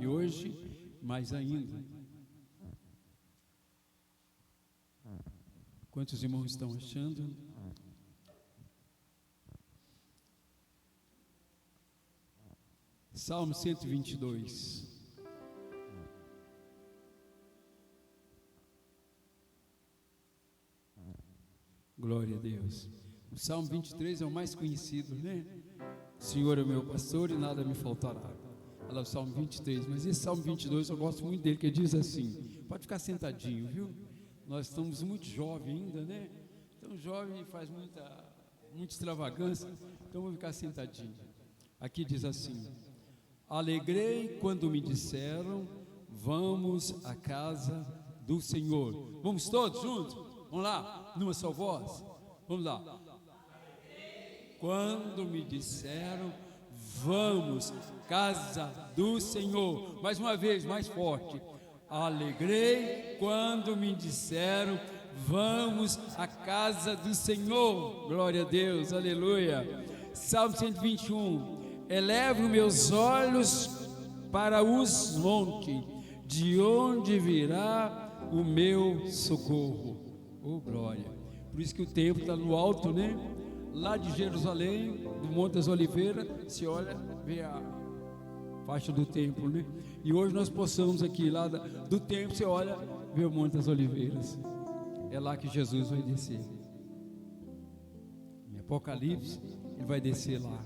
e hoje mais ainda. Quantos irmãos estão achando? Salmo 122. Glória a Deus. O Salmo 23 é o mais conhecido, né? O Senhor é o meu pastor e nada me faltará. Olha lá o Salmo 23, mas esse Salmo 22 eu gosto muito dele, que diz assim, pode ficar sentadinho, viu? Nós estamos muito jovens ainda, né? Então jovem faz muita extravagância, então vou ficar sentadinho. Aqui diz assim: alegrei quando me disseram, vamos à casa do Senhor. Vamos todos juntos? Vamos lá, numa só voz. Vamos lá. Quando me disseram, vamos, casa do Senhor. Mais uma vez, mais forte. Alegrei quando me disseram, vamos à casa do Senhor. Glória a Deus, aleluia. Salmo 121. Elevo meus olhos para os montes, de onde virá o meu socorro. Oh, glória. Por isso que o templo está no alto, né? Lá de Jerusalém, do Monte das Oliveiras, se olha, vê a faixa do templo, né? E hoje nós possamos aqui, lá do templo, você olha, vê o Monte das Oliveiras. É lá que Jesus vai descer. Em Apocalipse, ele vai descer lá.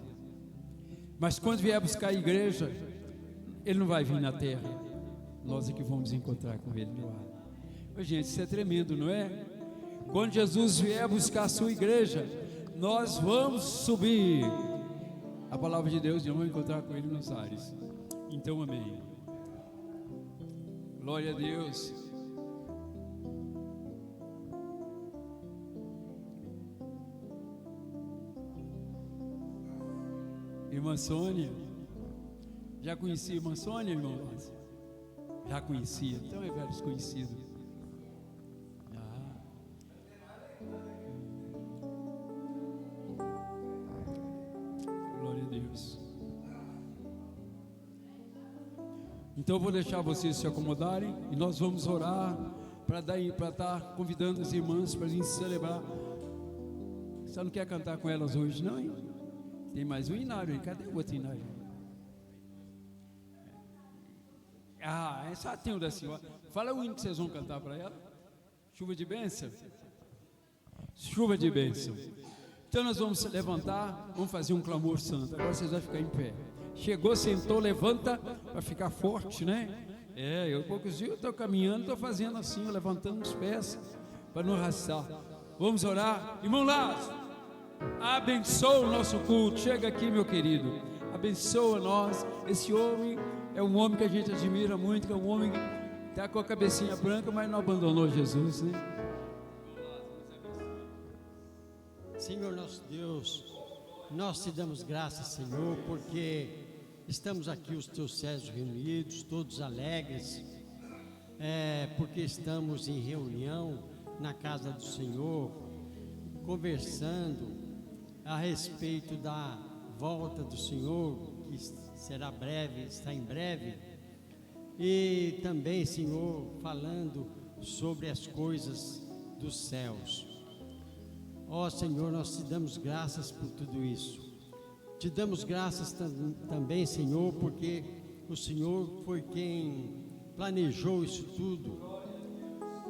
Mas quando vier buscar a igreja, ele não vai vir na terra. Nós é que vamos encontrar com ele no ar. Mas, gente, isso é tremendo, não é? Quando Jesus vier buscar a sua igreja, nós vamos subir a palavra de Deus e vamos encontrar com ele nos ares. Então, amém. Glória a Deus. Irmã Sônia, já conhecia a irmã Sônia, irmão? Já conhecia, então é velho desconhecido. Glória a Deus. Então eu vou deixar vocês se acomodarem e nós vamos orar para estar convidando as irmãs para a gente celebrar. Você não quer cantar com elas hoje, não, hein? Tem mais um hinário aí, cadê o outro hinário? Só tem o da senhora. Fala o hino que vocês vão cantar para ela. Chuva de bênção. Chuva de bênção. Então nós vamos se levantar, vamos fazer um clamor santo. Agora vocês vão ficar em pé. Chegou, sentou, levanta para ficar forte, né? Eu poucos dias eu estou caminhando, estou fazendo assim, levantando os pés para não arrastar. Vamos orar. Irmão Lázaro, abençoa o nosso culto. Chega aqui, meu querido. Abençoa nós. Esse homem é um homem que a gente admira muito, que é um homem que está com a cabecinha branca, mas não abandonou Jesus, né? Senhor nosso Deus, nós te damos graças, Senhor, porque estamos aqui, os teus servos reunidos, todos alegres, porque estamos em reunião na casa do Senhor, conversando a respeito da volta do Senhor, que será breve, está em breve, e também, Senhor, falando sobre as coisas dos céus. Ó Senhor, nós te damos graças por tudo isso. Te damos graças também, Senhor, porque o Senhor foi quem planejou isso tudo,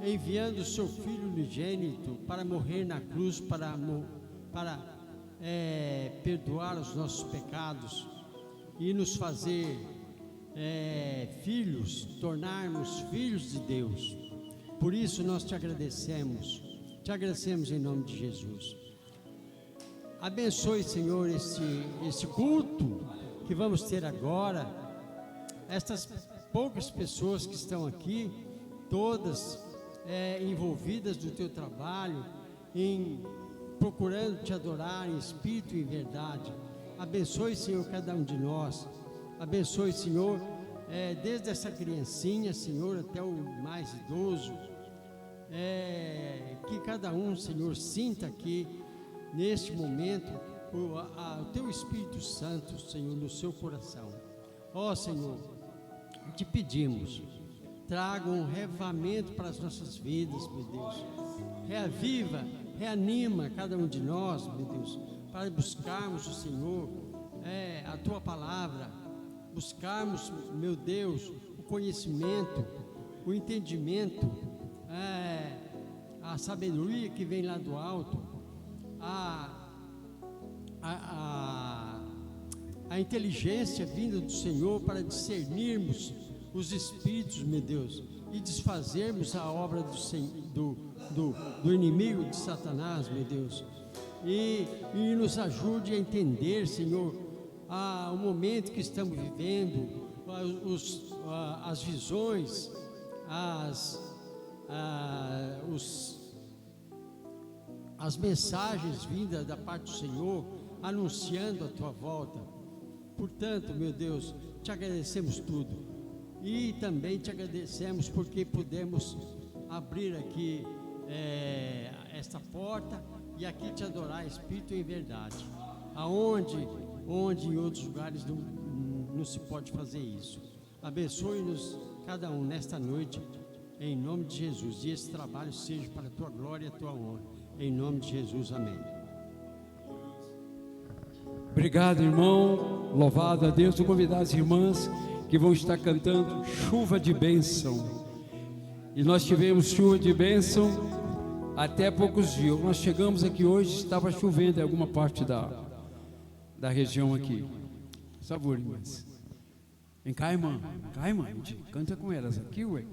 enviando o seu Filho unigênito para morrer na cruz, para perdoar os nossos pecados e nos fazer filhos, tornarmos filhos de Deus. Por isso nós te agradecemos em nome de Jesus. Abençoe, Senhor, esse culto que vamos ter agora. Estas poucas pessoas que estão aqui, todas envolvidas no teu trabalho, procurando te adorar em espírito e em verdade. Abençoe, Senhor, cada um de nós. Abençoe, Senhor, desde essa criancinha, Senhor, até o mais idoso. Que cada um, Senhor, sinta aqui neste momento o teu Espírito Santo, Senhor, no seu coração. Ó Senhor, te pedimos, traga um revivamento para as nossas vidas, meu Deus. Reaviva, reanima cada um de nós, meu Deus, para buscarmos o Senhor, a Tua palavra, buscarmos, meu Deus, o conhecimento, o entendimento, a sabedoria que vem lá do alto, a inteligência vinda do Senhor para discernirmos os espíritos, meu Deus, e desfazermos a obra do inimigo de Satanás, meu Deus, e nos ajude a entender, Senhor, o momento que estamos vivendo, as visões, as mensagens vindas da parte do Senhor, anunciando a Tua volta. Portanto, meu Deus, te agradecemos tudo, e também te agradecemos porque pudemos abrir aqui esta porta e aqui te adorar, Espírito em verdade, onde em outros lugares não se pode fazer isso. Abençoe-nos cada um nesta noite, em nome de Jesus, e esse trabalho seja para a Tua glória e a Tua honra, em nome de Jesus, amém. Obrigado, irmão, louvado a Deus. Vou convidar as irmãs que vão estar cantando Chuva de Bênção. E nós tivemos chuva de bênção até poucos dias. Nós chegamos aqui hoje, estava chovendo em alguma parte da região aqui. Por favor, irmãs. Vem cá, irmã. Vem cá, irmã. Canta com elas aqui, ué.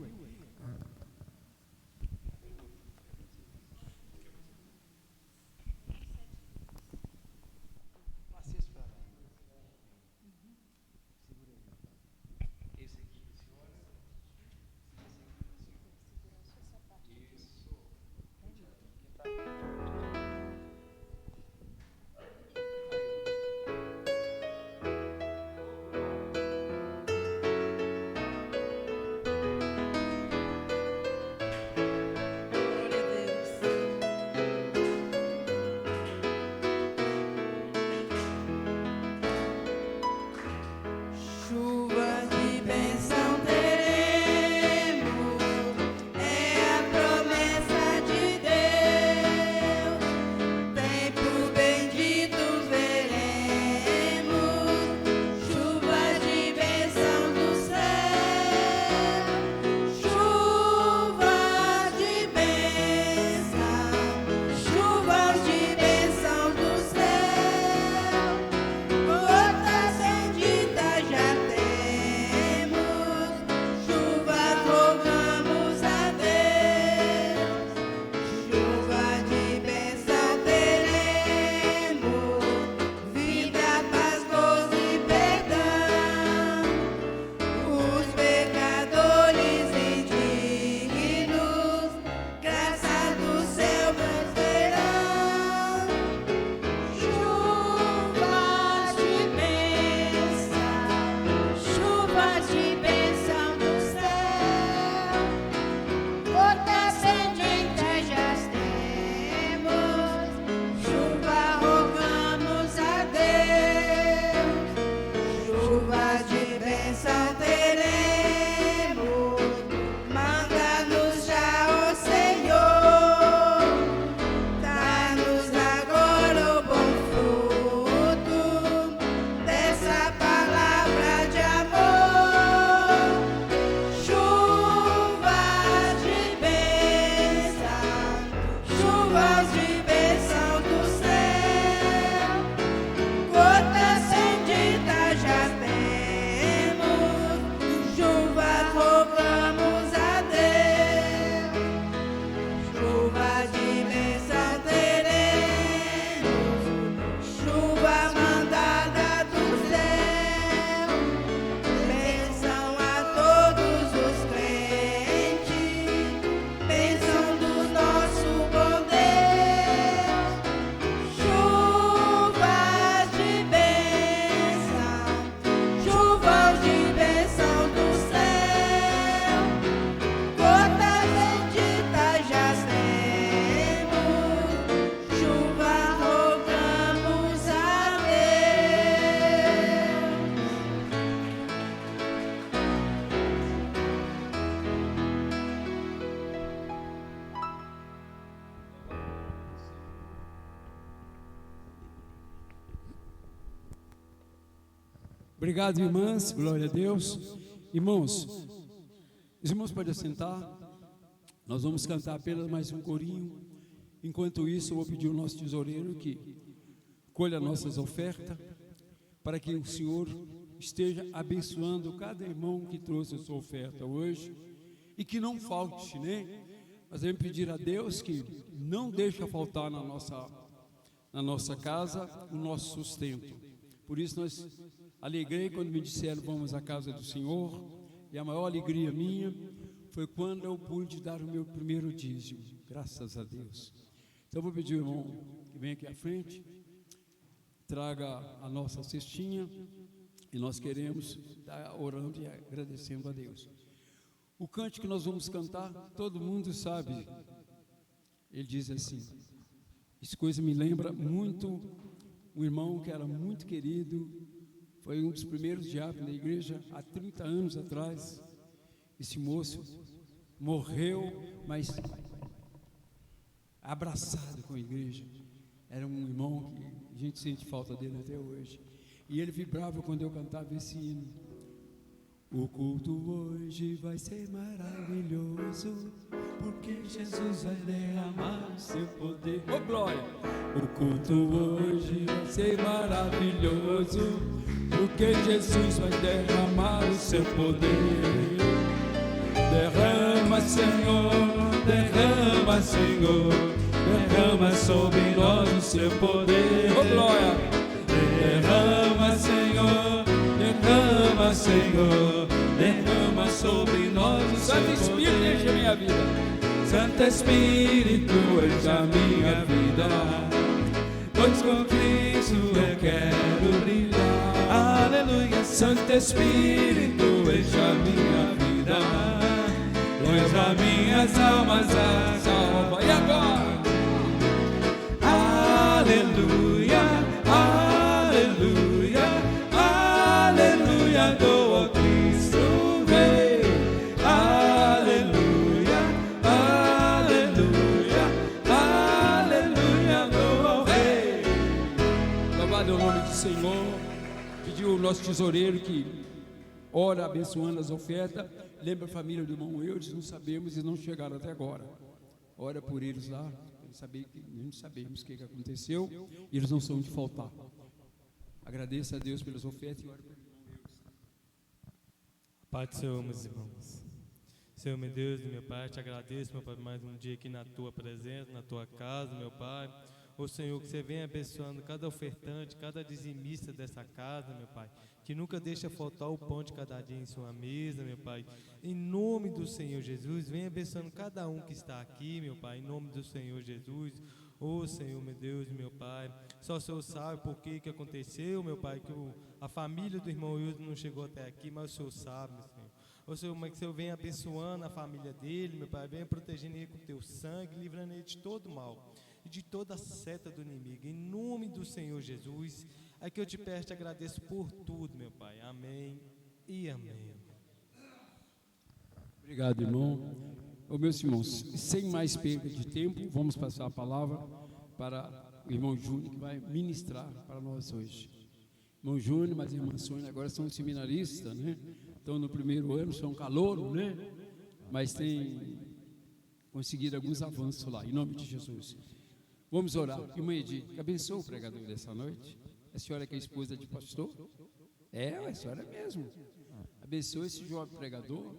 Obrigado, irmãs, glória a Deus. Irmãos, os irmãos podem sentar. Nós vamos cantar apenas mais um corinho. Enquanto isso, eu vou pedir ao nosso tesoureiro que colha nossas ofertas, para que o Senhor esteja abençoando cada irmão que trouxe a sua oferta hoje, e que não falte, né? Nós vamos pedir a Deus que não deixe faltar na nossa casa o nosso sustento. Por isso nós alegrei quando me disseram vamos à casa do Senhor, e a maior alegria minha foi quando eu pude dar o meu primeiro dízimo, graças a Deus. Então eu vou pedir ao irmão que vem aqui à frente, traga a nossa cestinha, e nós queremos estar orando e agradecendo a Deus. O cântico que nós vamos cantar, todo mundo sabe. Ele diz assim, essa coisa me lembra muito um irmão que era muito querido, foi um dos primeiros diáconos da igreja há 30 anos atrás. Esse moço morreu, mas abraçado com a igreja. Era um irmão que a gente sente falta dele até hoje. E ele vibrava quando eu cantava esse hino. O culto hoje vai ser maravilhoso, porque Jesus vai derramar o seu poder. Oh, glória! O culto hoje vai ser maravilhoso, porque Jesus vai derramar o seu poder. Derrama, Senhor, derrama, Senhor, derrama sobre nós o seu poder. Oh, glória! Derrama, Senhor, derrama, Senhor, derrama sobre nós o Santo Espírito enche a minha vida. Santo Espírito enche a minha vida, pois com Cristo eu quero brilhar. Aleluia. Santo Espírito enche a minha vida, pois as minhas almas a salva. E agora? Aleluia, aleluia, aleluia, dou a Cristo Rei. Aleluia, aleluia, aleluia, dou ao Rei. Louvado é o nome do Senhor. Pediu o nosso tesoureiro que ora abençoando as ofertas. Lembra a família do irmão Eudes, não sabemos e não chegaram até agora. Ora por eles lá, não sabemos o que aconteceu, e eles não são de faltar. Agradeça a Deus pelas ofertas e ora pelo irmão Eudes. Pai do Senhor, meus irmãos. Senhor, meu Deus e meu Pai, te agradeço, meu Pai, mais um dia aqui na tua presença, na tua casa, meu Pai. Ô Senhor, que você venha abençoando cada ofertante, cada dizimista dessa casa, meu Pai, que nunca deixa faltar o pão de cada dia em sua mesa, meu Pai. Em nome do Senhor Jesus, venha abençoando cada um que está aqui, meu Pai, em nome do Senhor Jesus. Ô Senhor, meu Deus e meu Pai, só o Senhor sabe por que aconteceu, meu Pai, que a família do irmão Wilson não chegou até aqui, mas o Senhor sabe, meu Senhor. Ô Senhor, mas que o Senhor venha abençoando a família dele, meu Pai, venha protegendo ele com o teu sangue, livrando ele de todo mal e de toda seta do inimigo, em nome do Senhor Jesus. É que eu te peço, te agradeço por tudo, meu Pai, amém e amém. Obrigado, irmão. Ô, meus irmãos, sem mais perda de tempo, vamos passar a palavra para o irmão Júnior, que vai ministrar para nós hoje. Irmão Júnior, mas a irmã Sônia agora são seminaristas, né? Estão no primeiro ano, são calouro, né? Mas tem conseguido alguns avanços lá, em nome de Jesus. Vamos orar. Irmã Edith, que abençoe o pregador dessa noite. A senhora que é esposa de pastor? É, a senhora mesmo. Abençoe esse jovem pregador.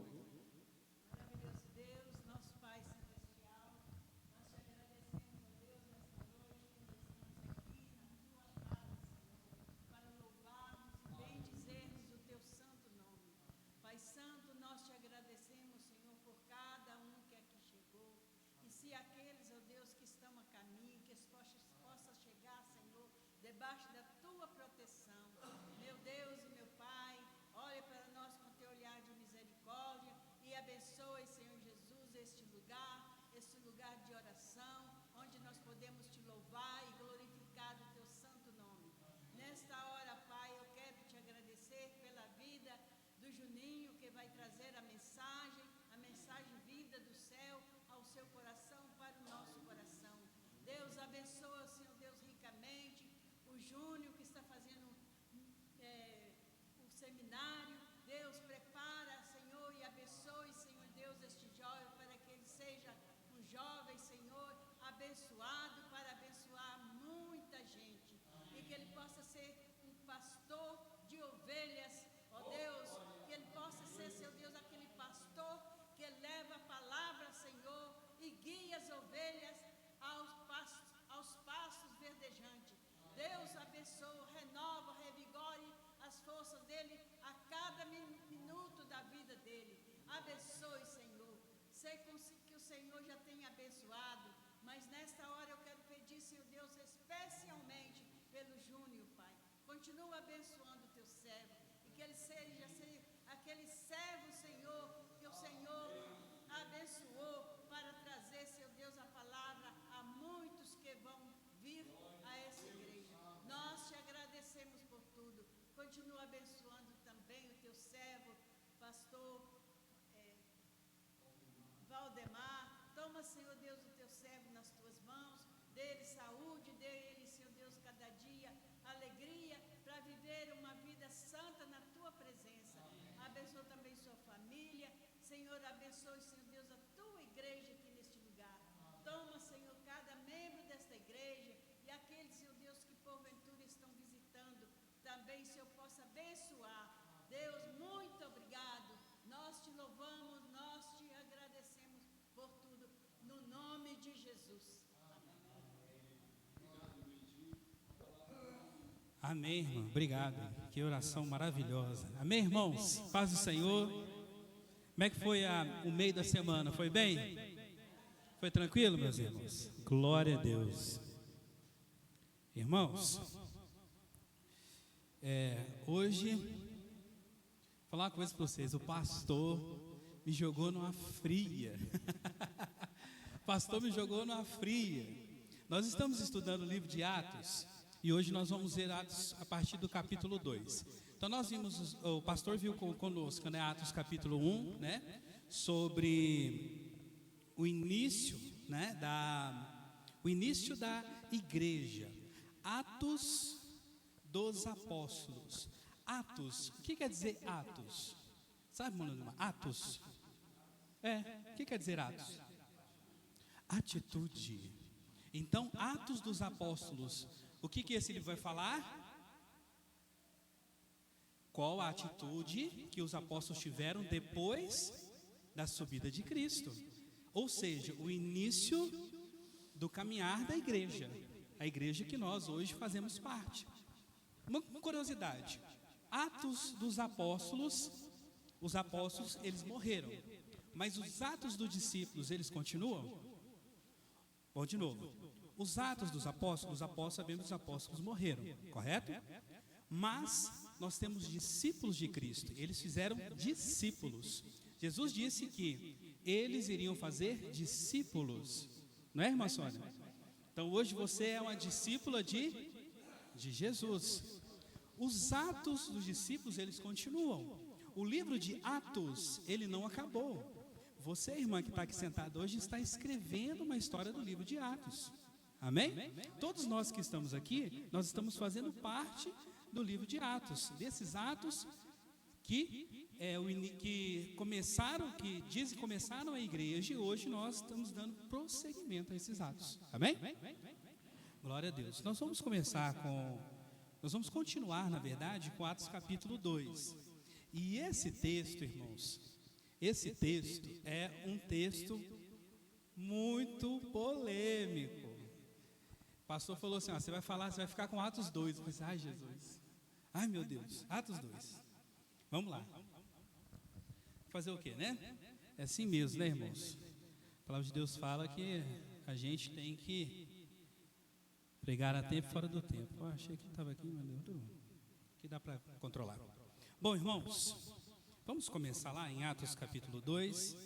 Debaixo da tua proteção, meu Deus e meu Pai, olha para nós com teu olhar de misericórdia e abençoe, Senhor Jesus, este lugar de oração, onde nós podemos te louvar e glorificar o teu santo nome. Nesta hora, Pai, eu quero te agradecer pela vida do Juninho, que vai trazer a mensagem vinda do céu ao seu coração, para o nosso coração. Deus abençoa, Senhor Deus, ricamente o Júnior, que está fazendo jovem, Senhor, abençoado para abençoar muita gente. E que ele possa ser um pastor de ovelhas, ó Deus, que ele possa ser, seu Deus, aquele pastor que leva a palavra, Senhor, e guia as ovelhas aos pastos verdejantes. Deus abençoe, renova, revigore as forças dele a cada minuto da vida dele. Abençoe, Senhor. Sei que o Senhor já tem abençoado, mas nesta hora eu quero pedir, Senhor Deus, especialmente pelo Júnior, Pai. Continua abençoando o teu servo, e que ele seja aquele servo, Senhor, que o Senhor abençoou para trazer, Senhor Deus, a palavra a muitos que vão vir a essa igreja. Nós te agradecemos por tudo. Continua abençoando também o teu servo, pastor Valdemar. Toma, Senhor Deus, o teu servo nas tuas mãos. Dê-lhe saúde, dê-lhe, Senhor Deus, cada dia alegria para viver uma vida santa na tua presença. Abençoa também sua família. Senhor, abençoe, Senhor Deus, a tua igreja aqui neste lugar. Toma, Senhor, cada membro desta igreja e aqueles, Senhor Deus, que porventura estão visitando. Também, Senhor, possa abençoar. Deus, muito obrigado. Nós te louvamos, nós te agradecemos por tudo. No nome de Jesus. Amém, irmão. Obrigado. Que oração maravilhosa. Amém, irmãos? Paz do Senhor. Como é que foi o meio da semana? Foi bem? Foi tranquilo, meus irmãos? Glória a Deus. Irmãos, hoje, vou falar uma coisa para vocês. O pastor me jogou numa fria. O pastor me jogou numa fria. Nós estamos estudando o livro de Atos. E hoje nós vamos ver Atos a partir do capítulo 2. Então nós vimos, o pastor viu conosco, né, Atos capítulo 1, né, sobre o início, né, o início da igreja. Atos dos Apóstolos. Atos, o que quer dizer Atos? Sabe, mano, Atos? O que quer dizer Atos? Atitude. Então, Atos dos Apóstolos. O que esse livro vai falar? Qual a atitude que os apóstolos tiveram depois da subida de Cristo? Ou seja, o início do caminhar da igreja. A igreja que nós hoje fazemos parte. Uma curiosidade. Atos dos apóstolos, os apóstolos, eles morreram. Mas os atos dos discípulos, eles continuam? Bom, de novo. Os atos dos apóstolos, sabemos que os apóstolos morreram, correto? Mas nós temos discípulos de Cristo, eles fizeram discípulos. Jesus disse que eles iriam fazer discípulos, não é, irmã Sônia? Então hoje você é uma discípula de Jesus. Os atos dos discípulos, eles continuam. O livro de Atos, ele não acabou. Você, irmã, que está aqui sentada hoje, está escrevendo uma história do livro de Atos. Amém? Todos nós que estamos aqui, nós estamos fazendo parte do livro de Atos. Desses atos que começaram a igreja, e hoje nós estamos dando prosseguimento a esses atos. Amém? Glória a Deus. Nós vamos continuar, na verdade, com Atos capítulo 2. E esse texto, irmãos, esse texto é um texto muito polêmico. O pastor falou assim, você vai ficar com Atos 2. Eu falei assim, ai Jesus, ai meu Deus, Atos 2. Vamos lá. Fazer o quê, né? É assim mesmo, né, irmãos? A palavra de Deus fala que a gente tem que pregar a tempo e fora do tempo. Eu achei que estava aqui, mas deu que dá para controlar. Bom, irmãos, vamos começar lá em Atos capítulo 2.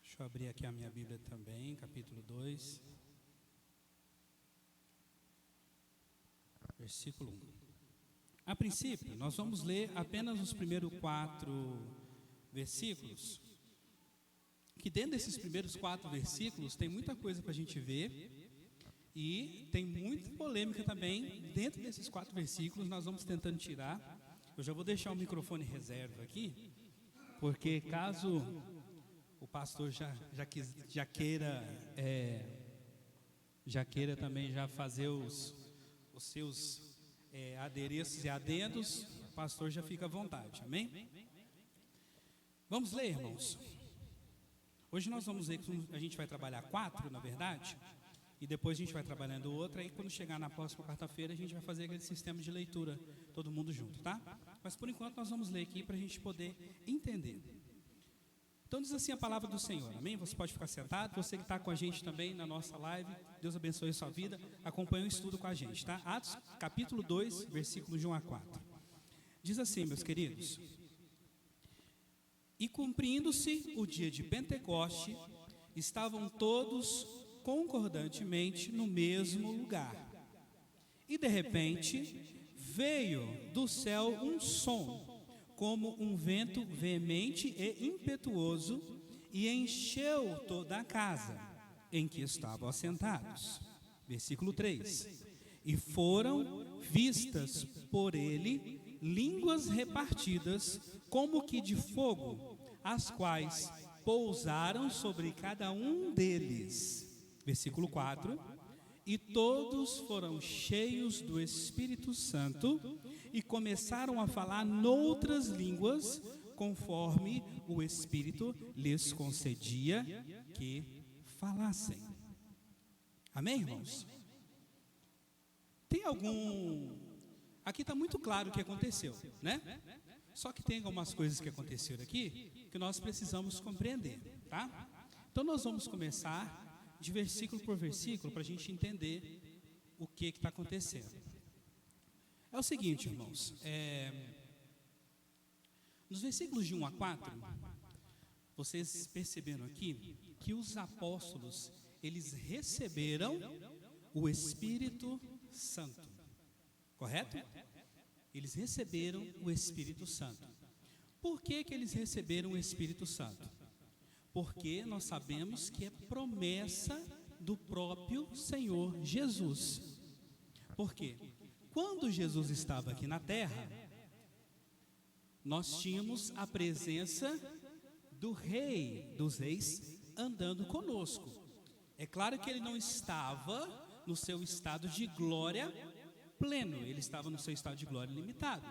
Deixa eu abrir aqui a minha Bíblia também, capítulo 2, versículo 1. A princípio, nós vamos ler apenas os primeiros 4 versículos, que dentro desses primeiros 4 versículos tem muita coisa para a gente ver, e tem muita polêmica também. Dentro desses 4 versículos nós vamos tentando tirar. Eu já vou deixar o microfone reserva aqui, porque caso o pastor já queira também já fazer os seus adereços e adendos, o pastor já fica à vontade, amém? Vamos ler, irmãos. Hoje nós vamos ler, a gente vai trabalhar 4, na verdade, e depois a gente vai trabalhando outra, e quando chegar na próxima quarta-feira a gente vai fazer aquele sistema de leitura, todo mundo junto, tá? Mas por enquanto nós vamos ler aqui para a gente poder entender. Então diz assim a palavra do Senhor, amém? Você pode ficar sentado, você que está com a gente também na nossa live, Deus abençoe a sua vida, acompanhe o estudo com a gente, tá? Atos capítulo 2, versículos de 1 a 4. Diz assim, meus queridos: E cumprindo-se o dia de Pentecoste, estavam todos concordantemente no mesmo lugar. E de repente veio do céu um som, como um vento veemente e impetuoso, e encheu toda a casa em que estavam assentados. Versículo 3. E foram vistas por ele línguas repartidas, como que de fogo, as quais pousaram sobre cada um deles. Versículo 4. E todos foram cheios do Espírito Santo e começaram a falar noutras línguas, conforme o Espírito lhes concedia que falassem. Amém, irmãos? Tem algum... Aqui está muito claro o que aconteceu, né? Só que tem algumas coisas que aconteceram aqui que nós precisamos compreender, tá? Então nós vamos começar de versículo por versículo para a gente entender o que está acontecendo. É o seguinte, irmãos, nos versículos de 1 a 4, vocês perceberam aqui que os apóstolos, eles receberam o Espírito Santo, correto? Eles receberam o Espírito Santo. Por que eles receberam o Espírito Santo? Porque nós sabemos que é promessa do próprio Senhor Jesus. Por quê? Quando Jesus estava aqui na terra, nós tínhamos a presença do Rei dos Reis andando conosco. É claro que ele não estava no seu estado de glória pleno, ele estava no seu estado de glória limitado.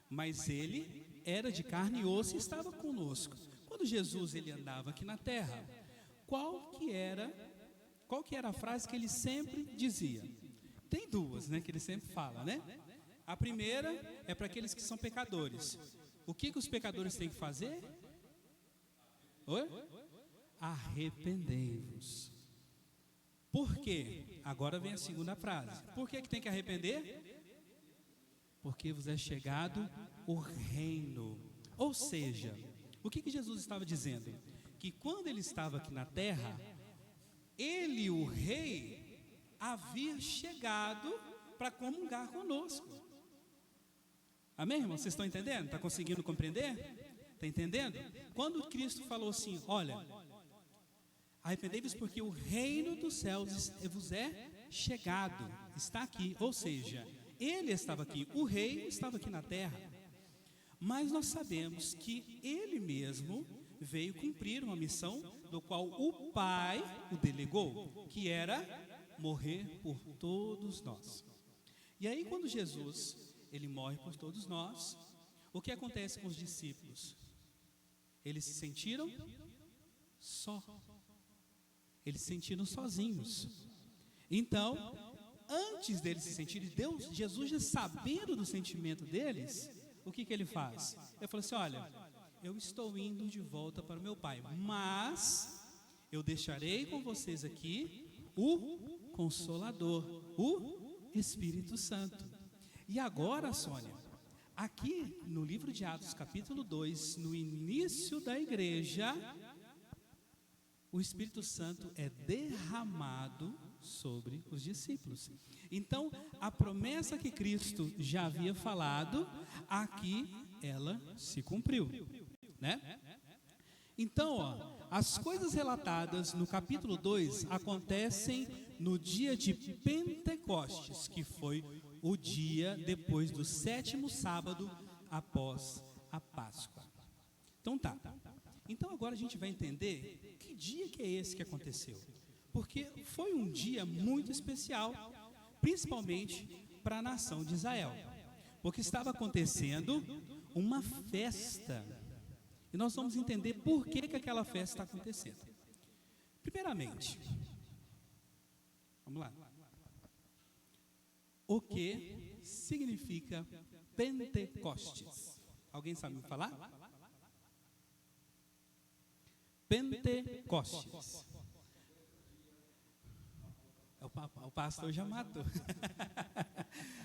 Mas ele era de carne e osso e estava conosco. Quando Jesus ele andava aqui na terra, qual que era a frase que ele sempre dizia? Tem duas, né, que ele sempre fala, né? A primeira é para aqueles que são pecadores. O que os pecadores têm que fazer? Oi? Arrependei-vos. Por quê? Agora vem a segunda frase. Por que tem que arrepender? Porque vos é chegado o reino. Ou seja, o que Jesus estava dizendo? Que quando ele estava aqui na terra, ele, o rei, havia chegado para comungar conosco. Amém, irmão? Vocês estão entendendo? Está conseguindo compreender? Está entendendo? Quando Cristo falou assim, olha, arrependei-vos porque o reino dos céus vos é chegado, está aqui. Ou seja, ele estava aqui, o rei estava aqui na terra. Mas nós sabemos que ele mesmo veio cumprir uma missão do qual o Pai o delegou, que era morrer por todos nós. E aí quando Jesus, ele morre por todos nós, o que acontece com os discípulos? Eles se sentiram só. Eles se sentiram sozinhos. Então, antes deles se sentirem, Jesus já sabendo do sentimento deles, o que ele faz? Ele falou assim, olha, eu estou indo de volta para o meu Pai, mas eu deixarei com vocês aqui o Consolador, o Espírito Santo. E agora, Sônia, aqui no livro de Atos, capítulo 2, no início da igreja, o Espírito Santo é derramado sobre os discípulos. Então, a promessa que Cristo já havia falado, aqui ela se cumpriu, né? Então, as coisas relatadas no capítulo 2 acontecem no dia de Pentecostes, que foi o dia depois do 7º sábado após a Páscoa. Então tá. Então agora a gente vai entender que dia que é esse que aconteceu. Porque foi um dia muito especial, principalmente para a nação de Israel. Porque estava acontecendo uma festa. E nós vamos entender por que aquela festa está acontecendo. Primeiramente, vamos lá. O que significa Pentecostes? Alguém sabe me falar? Pentecostes. O pastor já matou.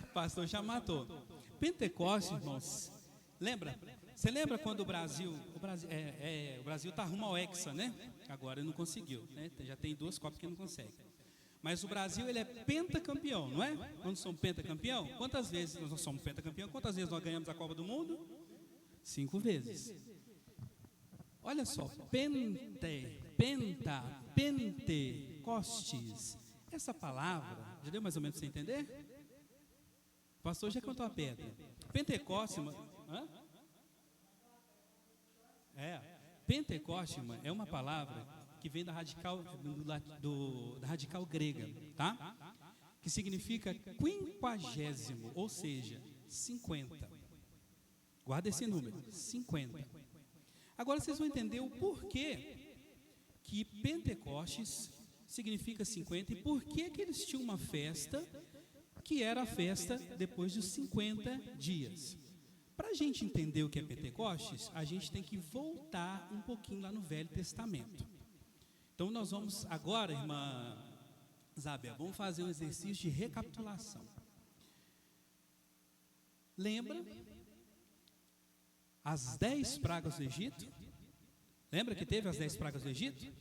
O pastor já matou. Pentecostes, irmãos, lembra? Você lembra quando o Brasil está rumo ao Hexa, né? Agora não conseguiu, né? Já tem 2 Copas que não consegue. Mas o Brasil, ele é pentacampeão, não é? Quando somos pentacampeão, quantas vezes nós somos pentacampeão? Quantas vezes nós ganhamos a Copa do Mundo? 5 vezes. Olha só, Pentecostes. Essa palavra, já deu mais ou menos para você entender? O pastor já cantou a pedra. Pentecostes, Pentecostes é uma palavra que vem da radical grega, tá? Que significa 50, ou seja, 50. Guarda esse número, 50. Agora vocês vão entender o porquê que Pentecostes significa 50 e por que eles tinham uma festa que era a festa depois dos 50 dias. Para a gente entender o que é Pentecostes, a gente tem que voltar um pouquinho lá no Velho Testamento. Então nós vamos agora, irmã Isabel, vamos fazer um exercício de recapitulação. Lembra as 10 pragas do Egito? Lembra que teve as 10 pragas do Egito?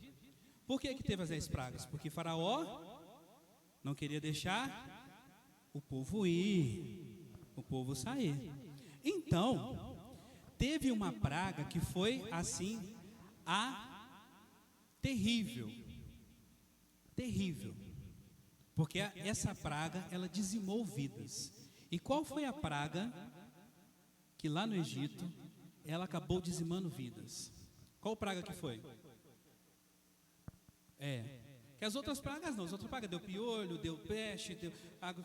Por que teve as 10 pragas? Porque Faraó não queria deixar o povo ir, o povo sair. Então, teve uma praga que foi assim, terrível. Terrível. Porque essa praga, ela dizimou vidas. E qual foi a praga que lá no Egito, ela acabou dizimando vidas? Qual praga que foi? Que as outras pragas não, as outras pragas deu piolho, deu peste, deu água.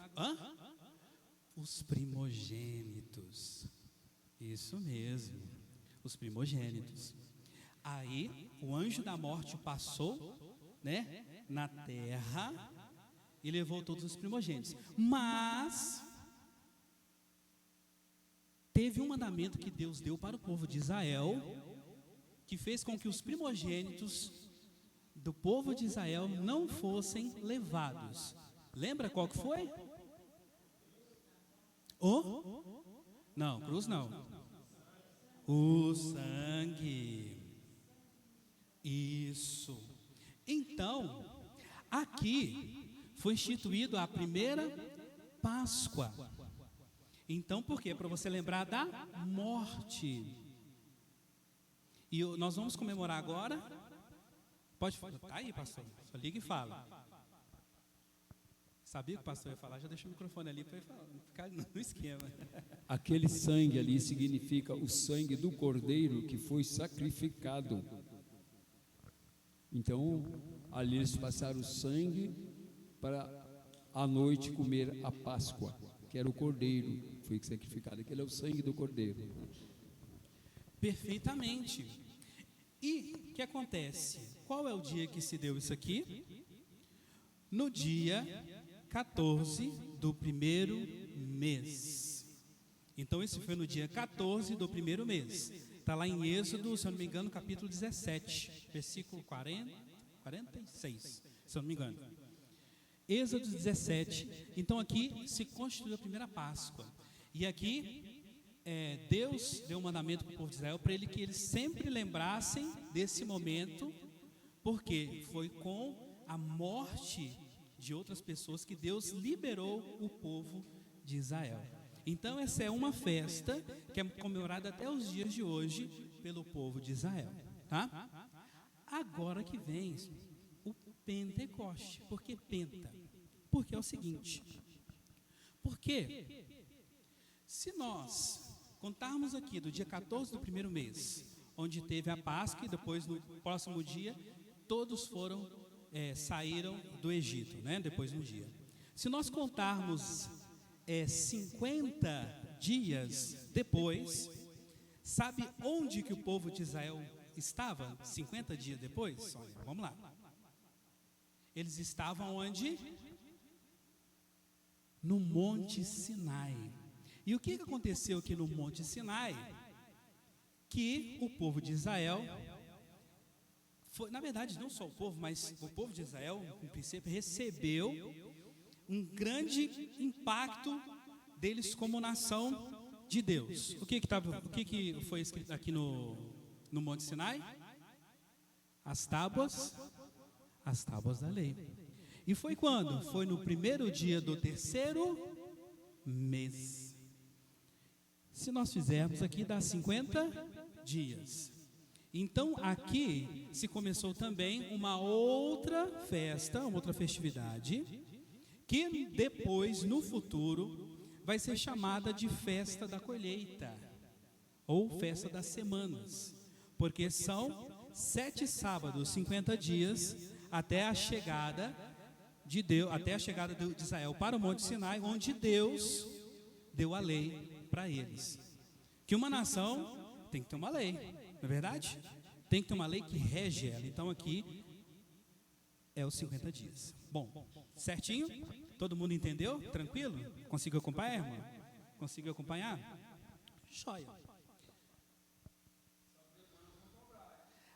Os primogênitos. Isso mesmo, os primogênitos. Aí o anjo da morte passou, né, na terra e levou todos os primogênitos. Mas teve um mandamento que Deus deu para o povo de Israel, que fez com que os primogênitos do povo de Israel não fossem levados. Lembra qual que foi? Não, cruz não. O sangue. Isso. Então, aqui foi instituído a primeira Páscoa. Então, por quê? Para você lembrar da morte. E nós vamos comemorar agora. Pode falar. Tá aí, pastor. Só liga e fala. Sabia que o pastor ia falar? Já deixa o microfone ali para ficar no esquema. Aquele sangue ali significa o sangue do cordeiro que foi sacrificado. Então, ali eles passaram o sangue para à noite comer a Páscoa, que era o cordeiro que foi sacrificado. Aquele é o sangue do cordeiro. Perfeitamente. E o que acontece? Qual é o dia que se deu isso aqui? No dia 14 do primeiro mês. Então, esse foi no dia 14 do primeiro mês. Está lá em Êxodo, se eu não me engano, capítulo 17, versículo 46, se eu não me engano. Êxodo 17. Então, aqui se constituiu a primeira Páscoa. E aqui, Deus deu um mandamento para o povo de Israel, para que eles sempre lembrassem desse momento, porque foi com a morte de outras pessoas que Deus liberou o povo de Israel. Então essa é uma festa que é comemorada até os dias de hoje pelo povo de Israel, tá? Agora que vem o Pentecoste. Por que penta? Porque é o seguinte, porque se nós contarmos aqui do dia 14 do primeiro mês, onde teve a Páscoa, e depois no próximo dia todos saíram do Egito, né? Depois de um dia. Se nós contarmos 50 dias depois, sabe onde que o povo de Israel estava 50 dias depois? Olha, vamos lá. Eles estavam onde? No Monte Sinai. E o que aconteceu aqui no Monte Sinai? Que o povo de Israel, na verdade não só o povo, mas o povo de Israel, no princípio, recebeu um grande impacto deles como nação de Deus. O que foi escrito aqui no Monte Sinai? As tábuas da lei. E foi quando? Foi no primeiro dia do terceiro mês. Se nós fizermos aqui, dá 50 dias. Então aqui se começou também uma outra festa, uma outra festividade, que depois, no futuro, vai ser chamada de festa da colheita, ou festa das semanas, porque são 7 sábados, 50 dias, até a chegada de Deus, até a chegada de Israel para o Monte Sinai, onde Deus deu a lei para eles. Que uma nação tem que ter uma lei, não é verdade? Tem que ter uma lei que rege ela. Então aqui é os 50 dias. Bom, certinho? Todo mundo entendeu? Tranquilo? Conseguiu acompanhar, irmão? Conseguiu acompanhar? Joia.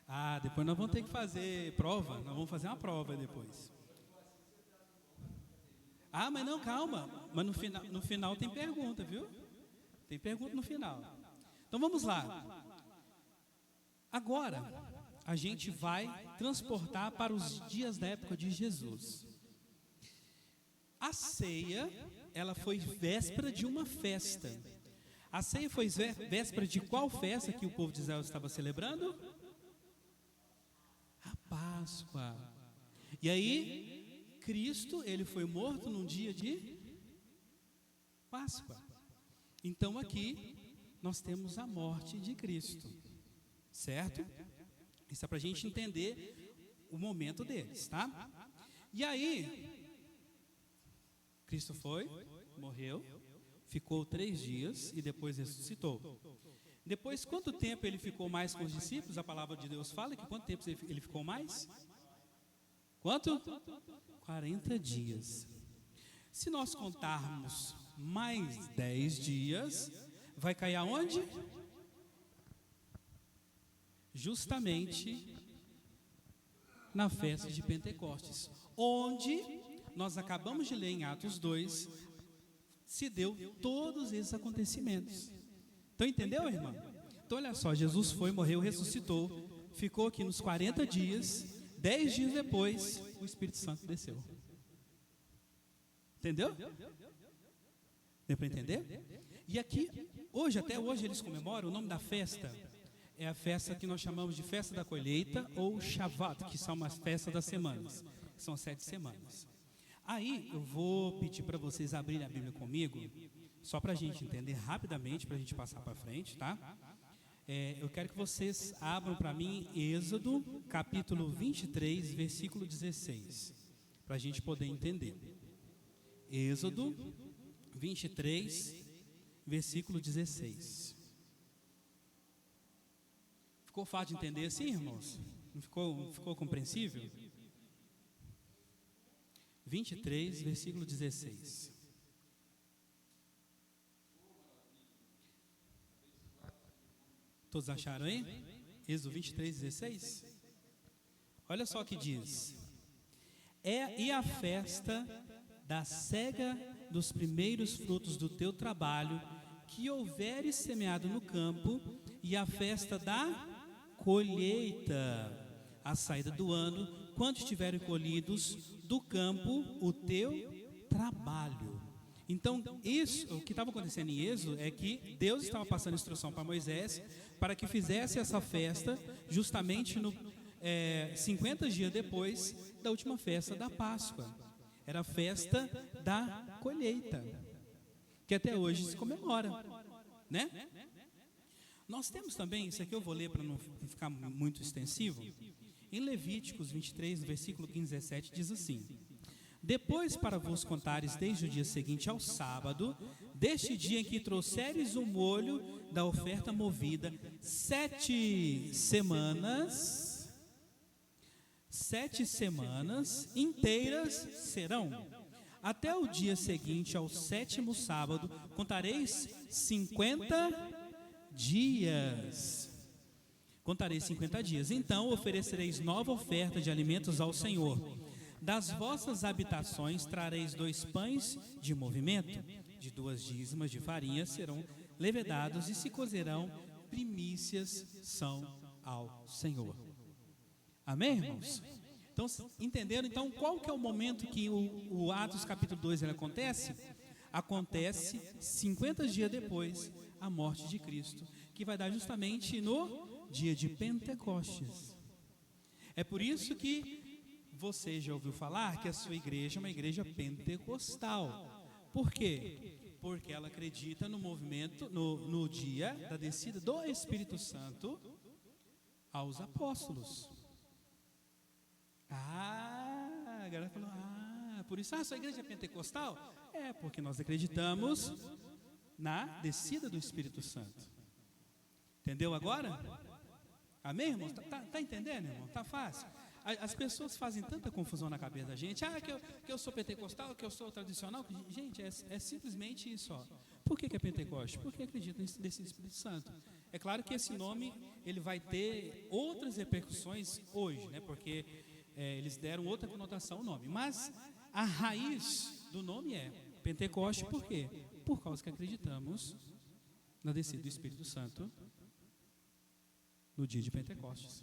Ah, depois nós vamos ter que fazer prova. Nós vamos fazer uma prova depois. Ah, mas não, calma. Mas no final tem pergunta, viu? Tem pergunta no final. Então vamos lá. Agora, a gente vai transportar para os dias da época de Jesus. A ceia, ela foi véspera de uma festa. A ceia foi véspera de qual festa que o povo de Israel estava celebrando? A Páscoa. E aí, Cristo, ele foi morto num dia de Páscoa. Então aqui, nós temos a morte de Cristo. Certo? Isso é para a gente entender o momento deles, tá? E aí, Cristo foi, morreu, ficou 3 dias e depois ressuscitou. Depois, quanto tempo ele ficou mais com os discípulos? A palavra de Deus fala que quanto tempo ele ficou mais? Quanto? 40 dias. Se nós contarmos mais 10 dias, vai cair aonde? Justamente na festa de Pentecostes, onde nós acabamos de ler em Atos 2, se deu todos esses acontecimentos. Então entendeu, irmão? Então olha só, Jesus foi, morreu, ressuscitou, ficou aqui nos 40 dias, 10 dias depois, o Espírito Santo desceu. Entendeu? Deu para entender? E aqui, até hoje eles comemoram, o nome da festa é a festa que nós chamamos de festa da colheita ou Shavat, que são as festas das semanas, que são 7 semanas. Aí eu vou pedir para vocês abrirem a Bíblia comigo, só para a gente entender rapidamente, para a gente passar para frente, tá? Eu quero que vocês abram para mim Êxodo, capítulo 23, versículo 16, para a gente poder entender. Êxodo 23, versículo 16. Ficou fácil de entender assim, irmãos? Não ficou compreensível? 23, versículo 16. Todos acharam aí? Êxodo 23, 16? Olha só o que diz. E a festa da cega dos primeiros frutos do teu trabalho, que houveres semeado no campo, e a festa da colheita, a saída do ano, quando estiverem colhidos do campo o teu trabalho. Então, o que estava acontecendo em Êxodo é que Deus estava passando instrução para Moisés para que fizesse essa festa justamente 50 dias depois da última festa da Páscoa. Era a festa da colheita, que até hoje se comemora, né? Nós temos também, isso aqui eu vou ler para não ficar muito extensivo, em Levíticos 23, no versículo 15 e 17, diz assim: depois, para vos contares desde o dia seguinte ao sábado, deste dia em que trouxeres o molho da oferta movida, 7 semanas inteiras serão. Até o dia seguinte ao 7º sábado, contareis 50 dias. Contareis 50 dias. Então oferecereis nova oferta de alimentos ao Senhor. Das vossas habitações trareis 2 pães de movimento, de 2 dízimas de farinha serão levedados e se cozerão, primícias são ao Senhor. Amém, irmãos? Então, entenderam? Então, qual que é o momento que o Atos capítulo 2 ele acontece? Acontece 50 dias depois a morte de Cristo, que vai dar justamente no dia de Pentecostes. É por isso que você já ouviu falar que a sua igreja é uma igreja pentecostal. Por quê? Porque ela acredita no movimento, no dia da descida do Espírito Santo aos apóstolos. A galera falou, por isso, a sua igreja é pentecostal? É, porque nós acreditamos na descida do Espírito Santo. Entendeu agora? Amém, irmão? Tá entendendo, irmão? Tá fácil. As pessoas fazem tanta confusão na cabeça da gente. Que eu sou pentecostal, que eu sou tradicional. Gente, é simplesmente isso, ó. Por que é Pentecoste? Porque acredita nesse Espírito Santo. É claro que esse nome ele vai ter outras repercussões hoje, né? Porque eles deram outra conotação ao nome. Mas a raiz do nome é Pentecoste, por quê? Por causa que acreditamos na descida do Espírito Santo no dia de Pentecostes.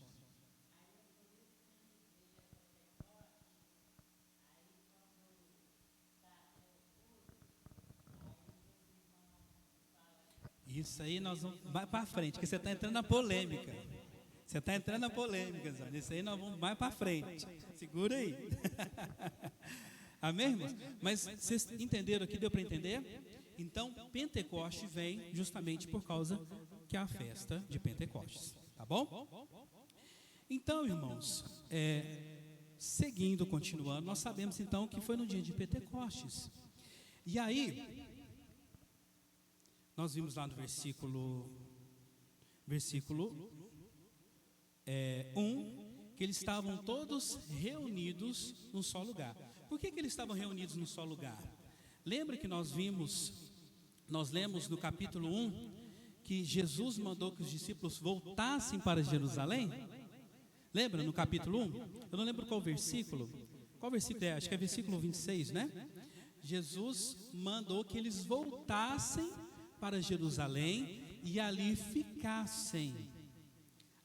Isso aí nós vamos. Vai para frente, porque você está entrando na polêmica. Você está entrando na polêmica, Zé. Isso aí nós vamos mais para frente. Segura aí. Amém, irmãos? Mas vocês entenderam aqui? Deu para entender? Então, Pentecoste vem justamente por causa que é a festa de Pentecostes. Tá bom? Então, irmãos, seguindo, continuando, nós sabemos então que foi no dia de Pentecostes. E aí, nós vimos lá no versículo 1, que eles estavam todos reunidos num só lugar. Por que eles estavam reunidos num só lugar? Lembra que nós lemos no capítulo 1, que Jesus mandou que os discípulos voltassem para Jerusalém? Lembra no capítulo 1? Eu não lembro qual versículo. Qual versículo é? Acho que é versículo 26, né? Jesus mandou que eles voltassem para Jerusalém e ali ficassem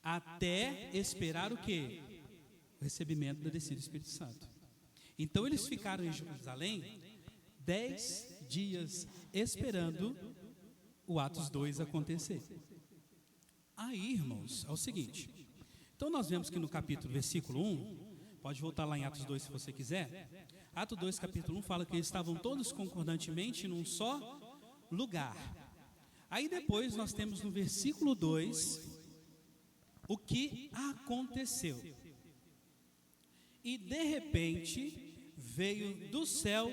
até esperar o quê? O recebimento da descida do Espírito Santo. Então eles ficaram em Jerusalém 10 dias esperando o Atos 2 acontecer. Aí, irmãos, é o seguinte. Então nós vemos que no capítulo, versículo 1, pode voltar lá em Atos 2 se você quiser. Atos 2, capítulo 1, fala que eles estavam todos concordantemente num só lugar. Aí depois nós temos no versículo 2 o que aconteceu. E de repente veio do céu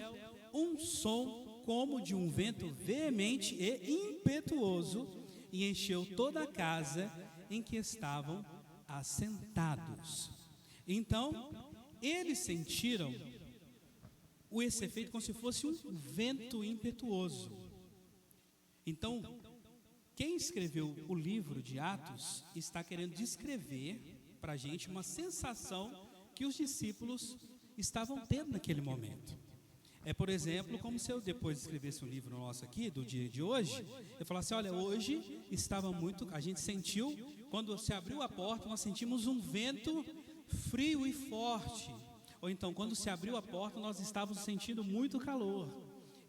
um som como de um vento veemente e impetuoso e encheu toda a casa em que estavam assentados. Então eles sentiram esse efeito como se fosse um vento impetuoso. Então, quem escreveu o livro de Atos está querendo descrever para a gente uma sensação que os discípulos estavam tendo naquele momento. É, por exemplo, como se eu depois escrevesse um livro nosso aqui, do dia de hoje, eu falasse, olha, hoje estava a gente sentiu, quando se abriu a porta, nós sentimos um vento frio e forte. Ou então, quando se abriu a porta, nós estávamos sentindo muito calor.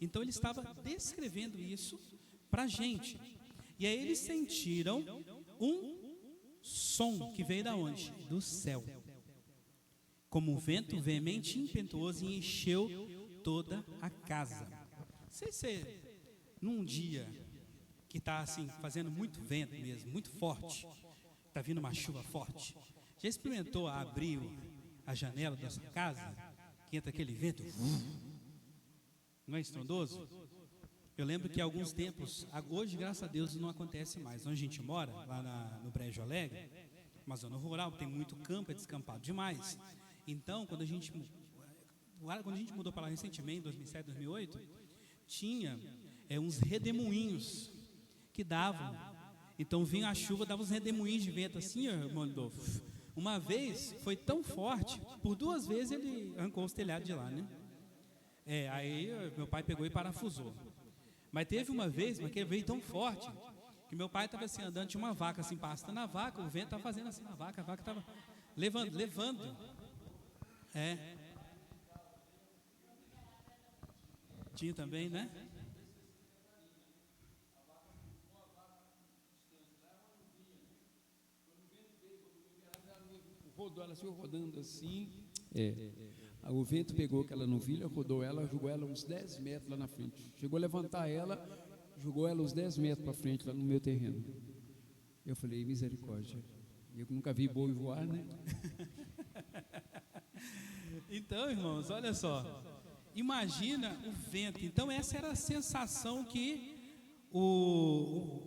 Então, ele estava descrevendo isso para a gente. E aí eles sentiram um som que veio da onde? Do céu. Como um vento veemente e impetuoso e encheu toda a casa. Não sei se num dia que está assim, fazendo muito vento mesmo, muito forte, está vindo uma chuva forte, já experimentou abrir a janela da sua casa, que entra aquele vento, não é estrondoso? Eu lembro que há alguns tempos, hoje graças a Deus não acontece mais, onde a gente mora, lá no Brejo Alegre, uma zona rural, tem muito campo, é descampado demais. Então, quando a gente mudou para lá recentemente, em 2007, 2008, tinha uns redemoinhos que davam. Então vinha a chuva, dava uns redemoinhos de vento assim, irmão Adolfo. Uma vez foi tão forte, por 2 vezes ele arrancou os telhados de lá, né? Aí meu pai pegou e parafusou. Mas teve uma vez, mas que veio tão forte, que meu pai estava assim andando, tinha uma vaca assim, pastando na vaca, o vento estava fazendo assim na vaca, a vaca estava levando. Tinha também, né? Rodou ela, saiu rodando assim. O vento pegou aquela novilha, rodou ela, jogou ela uns 10 metros lá na frente. Chegou a levantar ela, jogou ela uns 10 metros para frente, lá no meu terreno. Eu falei, misericórdia. Eu nunca vi boi voar, né? Então, irmãos, olha só. Imagina o vento. Então, essa era a sensação que o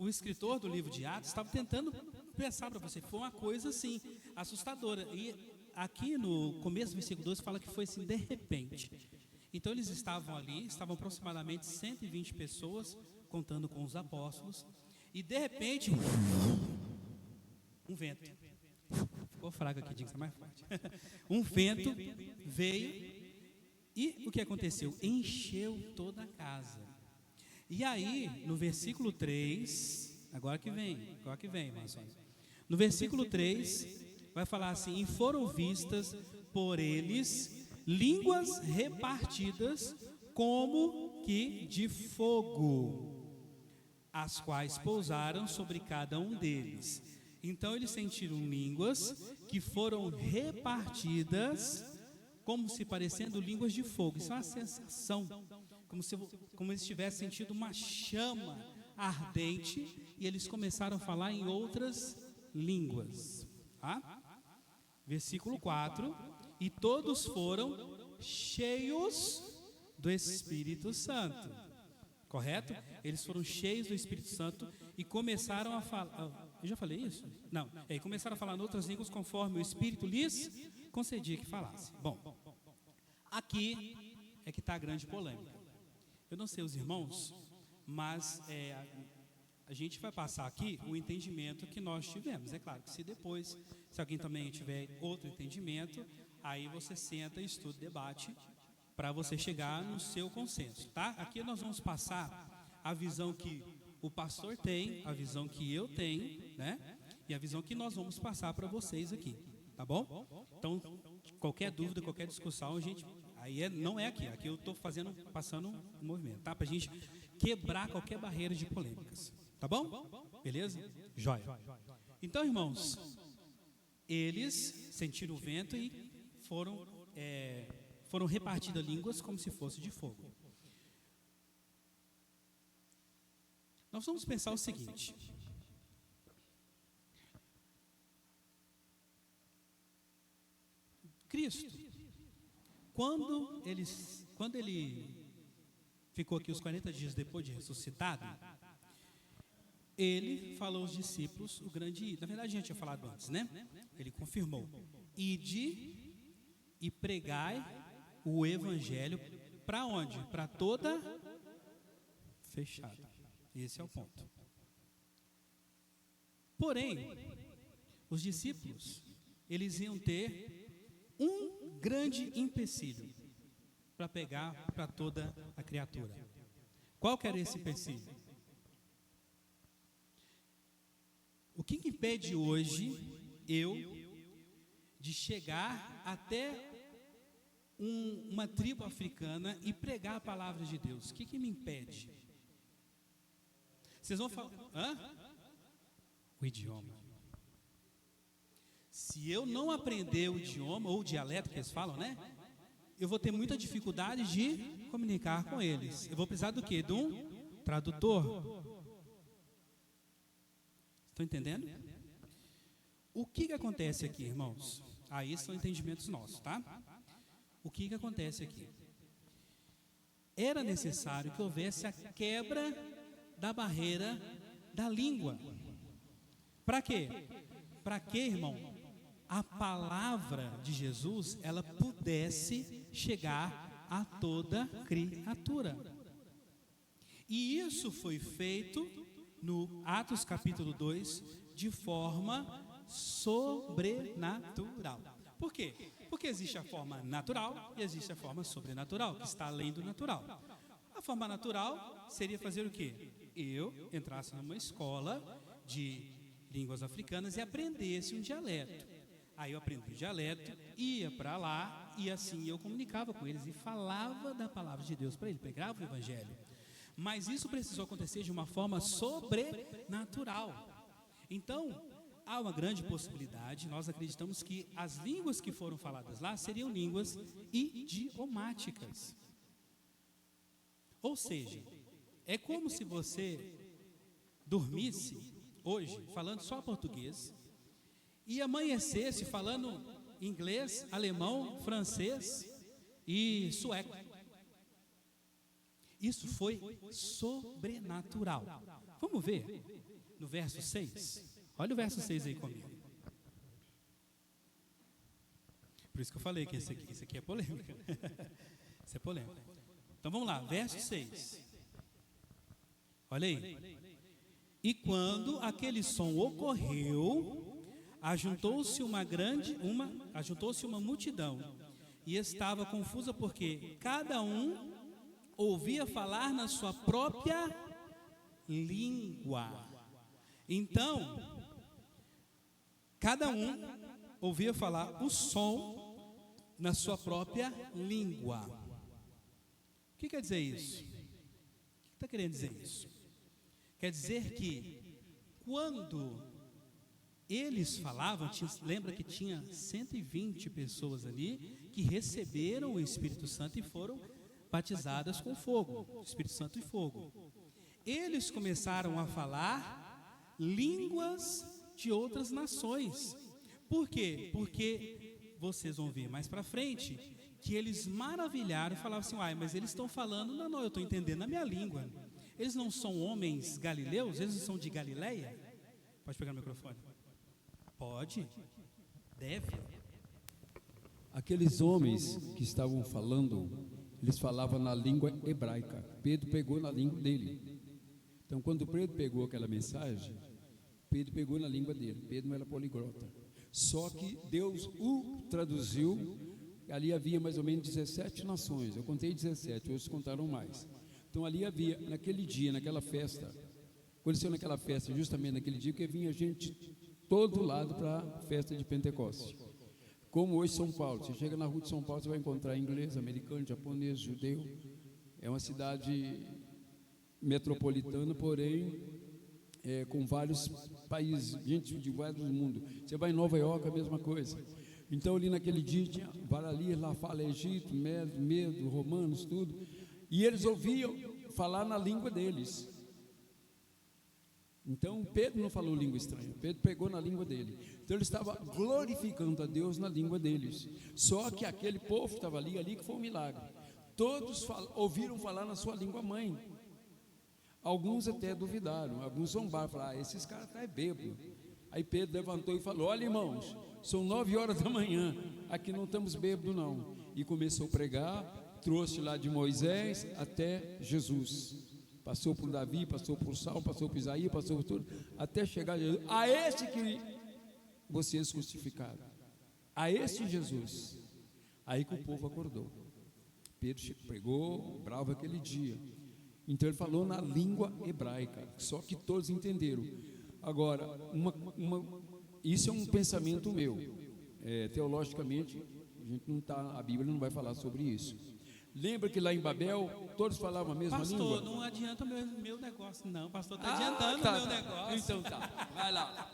escritor do livro de Atos estava tentando pensar para você. Foi uma coisa assim, assustadora. E aqui no começo do versículo 12 fala que foi assim, de repente. Então eles estavam ali, estavam aproximadamente 120 pessoas, contando com os apóstolos, e de repente, um vento. Ficou fraco aqui, tinha que ser mais forte. Um vento veio, e o que aconteceu? Encheu toda a casa. E aí, no versículo 3, agora que vem, irmãos. No versículo 3, vai falar assim: e foram vistas por eles línguas repartidas como que de fogo, as quais pousaram sobre cada um deles. Então eles sentiram línguas que foram repartidas como se parecendo línguas de fogo. Isso é uma sensação, como eles tivessem sentido uma chama ardente, e eles começaram a falar em outras línguas. Versículo 4: e todos foram cheios do Espírito Santo. Correto? Eles foram cheios do Espírito Santo e começaram a falar. Eu já falei isso? Não. E começaram a falar em outras línguas conforme o Espírito lhes concedia que falasse. Bom, aqui é que está a grande polêmica. Eu não sei os irmãos, mas a gente vai passar aqui o entendimento que nós tivemos. É claro que se alguém também tiver outro entendimento, aí você senta, estuda, debate, para você chegar no seu consenso, tá? Aqui nós vamos passar a visão que o pastor tem, a visão que eu tenho, né? E a visão que nós vamos passar para vocês aqui, tá bom? Então, qualquer dúvida, qualquer discussão, não é aqui. Aqui eu estou passando um movimento, tá? Para a gente quebrar qualquer barreira de polêmicas, tá bom? Beleza? Jóia. Então, irmãos, eles sentiram o vento e foram repartidas línguas como se fosse de fogo. Nós vamos pensar o seguinte: Cristo, quando ele ficou aqui os 40 dias depois de ressuscitado, ele falou aos discípulos o grande ide. Na verdade, a gente tinha falado antes, né? Ele confirmou: ide e pregai o evangelho para onde? Para toda fechada. Esse é o ponto. Porém, os discípulos, eles iam ter um grande empecilho para pegar para toda a criatura. Qual que era esse empecilho? O que impede hoje eu de chegar até uma tribo africana e pregar a palavra de Deus? O que me impede? Vocês vão falar, o idioma. Se eu não aprender o idioma, ou o dialeto que eles falam, né? Eu vou ter muita dificuldade de comunicar com eles. Eu vou precisar do quê? De um tradutor. Estão entendendo? O que acontece aqui, irmãos? Aí são entendimentos nossos, tá? O que acontece aqui? Era necessário que houvesse a quebra da barreira da língua. Para quê? Para que, irmão, a palavra de Jesus, ela pudesse chegar a toda criatura. E isso foi feito no Atos capítulo 2 de forma sobrenatural. Por quê? Porque existe a forma natural e existe a forma sobrenatural, que está além do natural. A forma natural seria fazer o quê? Eu entrasse numa escola de línguas africanas e aprendesse um dialeto. Aí eu aprendi o dialeto, ia para lá e assim eu comunicava com eles e falava da palavra de Deus para eles, pregava o evangelho. Mas isso precisou acontecer de uma forma sobrenatural. Então, há uma grande possibilidade, nós acreditamos que as línguas que foram faladas lá seriam línguas idiomáticas. Ou seja, é como se você dormisse hoje falando só português e amanhecesse falando inglês, alemão, francês e sueco. Isso foi sobrenatural. Vamos ver no verso 6. Olha o verso 6 aí comigo. Por isso que eu falei que isso aqui é polêmica. Isso é polêmico. Então vamos lá, verso 6. Olha aí. E quando aquele som ocorreu, ajuntou-se uma multidão e estava confusa porque cada um ouvia falar na sua própria língua. Então, cada um ouvia falar o som na sua própria língua. O que quer dizer isso? O que está querendo dizer isso? Quer dizer que quando eles falavam, lembra que tinha 120 pessoas ali que receberam o Espírito Santo e foram batizadas com fogo, Espírito Santo e fogo. Eles começaram a falar línguas de outras nações. Por quê? Porque vocês vão ver mais para frente que eles maravilharam e falavam assim: mas eles estão falando, não, eu estou entendendo na minha língua. Eles não são homens galileus? Eles não são de Galileia? Pode pegar o microfone. Pode? Deve. Aqueles homens que estavam falando, eles falavam na língua hebraica. Pedro pegou na língua dele. Então, quando Pedro pegou aquela mensagem, Pedro pegou na língua dele. Pedro não era poliglota. Só que Deus o traduziu. Ali havia mais ou menos 17 nações. Eu contei 17, hoje contaram mais. Então, ali havia, naquele dia, naquela festa, aconteceu naquela festa, justamente naquele dia, que vinha gente todo lado para a festa de Pentecostes. Como hoje São Paulo, você chega na rua de São Paulo, você vai encontrar inglês, americano, japonês, judeu. É uma cidade metropolitana, porém, com vários países, gente de vários do mundo. Você vai em Nova York, a mesma coisa. Então, ali naquele dia, tinha Varali, lá fala Egito, Medo, romanos, tudo. E eles ouviam falar na língua deles. Então, Pedro não falou língua estranha, Pedro pegou na língua dele. Então, ele estava glorificando a Deus na língua deles. Só que aquele povo que estava ali que foi um milagre. Todos ouviram falar na sua língua mãe. Alguns até duvidaram, alguns zombaram, falaram: esses caras estão bêbados. Aí Pedro levantou e falou: olha, irmãos, são 9 horas da manhã, aqui não estamos bêbados não. E começou a pregar, trouxe lá de Moisés até Jesus. Passou por Davi, passou por Saul, passou por Isaías, passou por tudo, até chegar a Jesus. A esse que vocês crucificaram, a esse Jesus. Aí que o povo acordou. Pedro pregou bravo aquele dia. Então ele falou na língua hebraica, só que todos entenderam. Agora, isso é um pensamento meu. Teologicamente, a Bíblia não vai falar sobre isso. Lembra que lá em Babel, todos falavam a mesma língua? Pastor, não adianta o meu negócio, não. Pastor, está adiantando o meu negócio. Então tá, vai lá.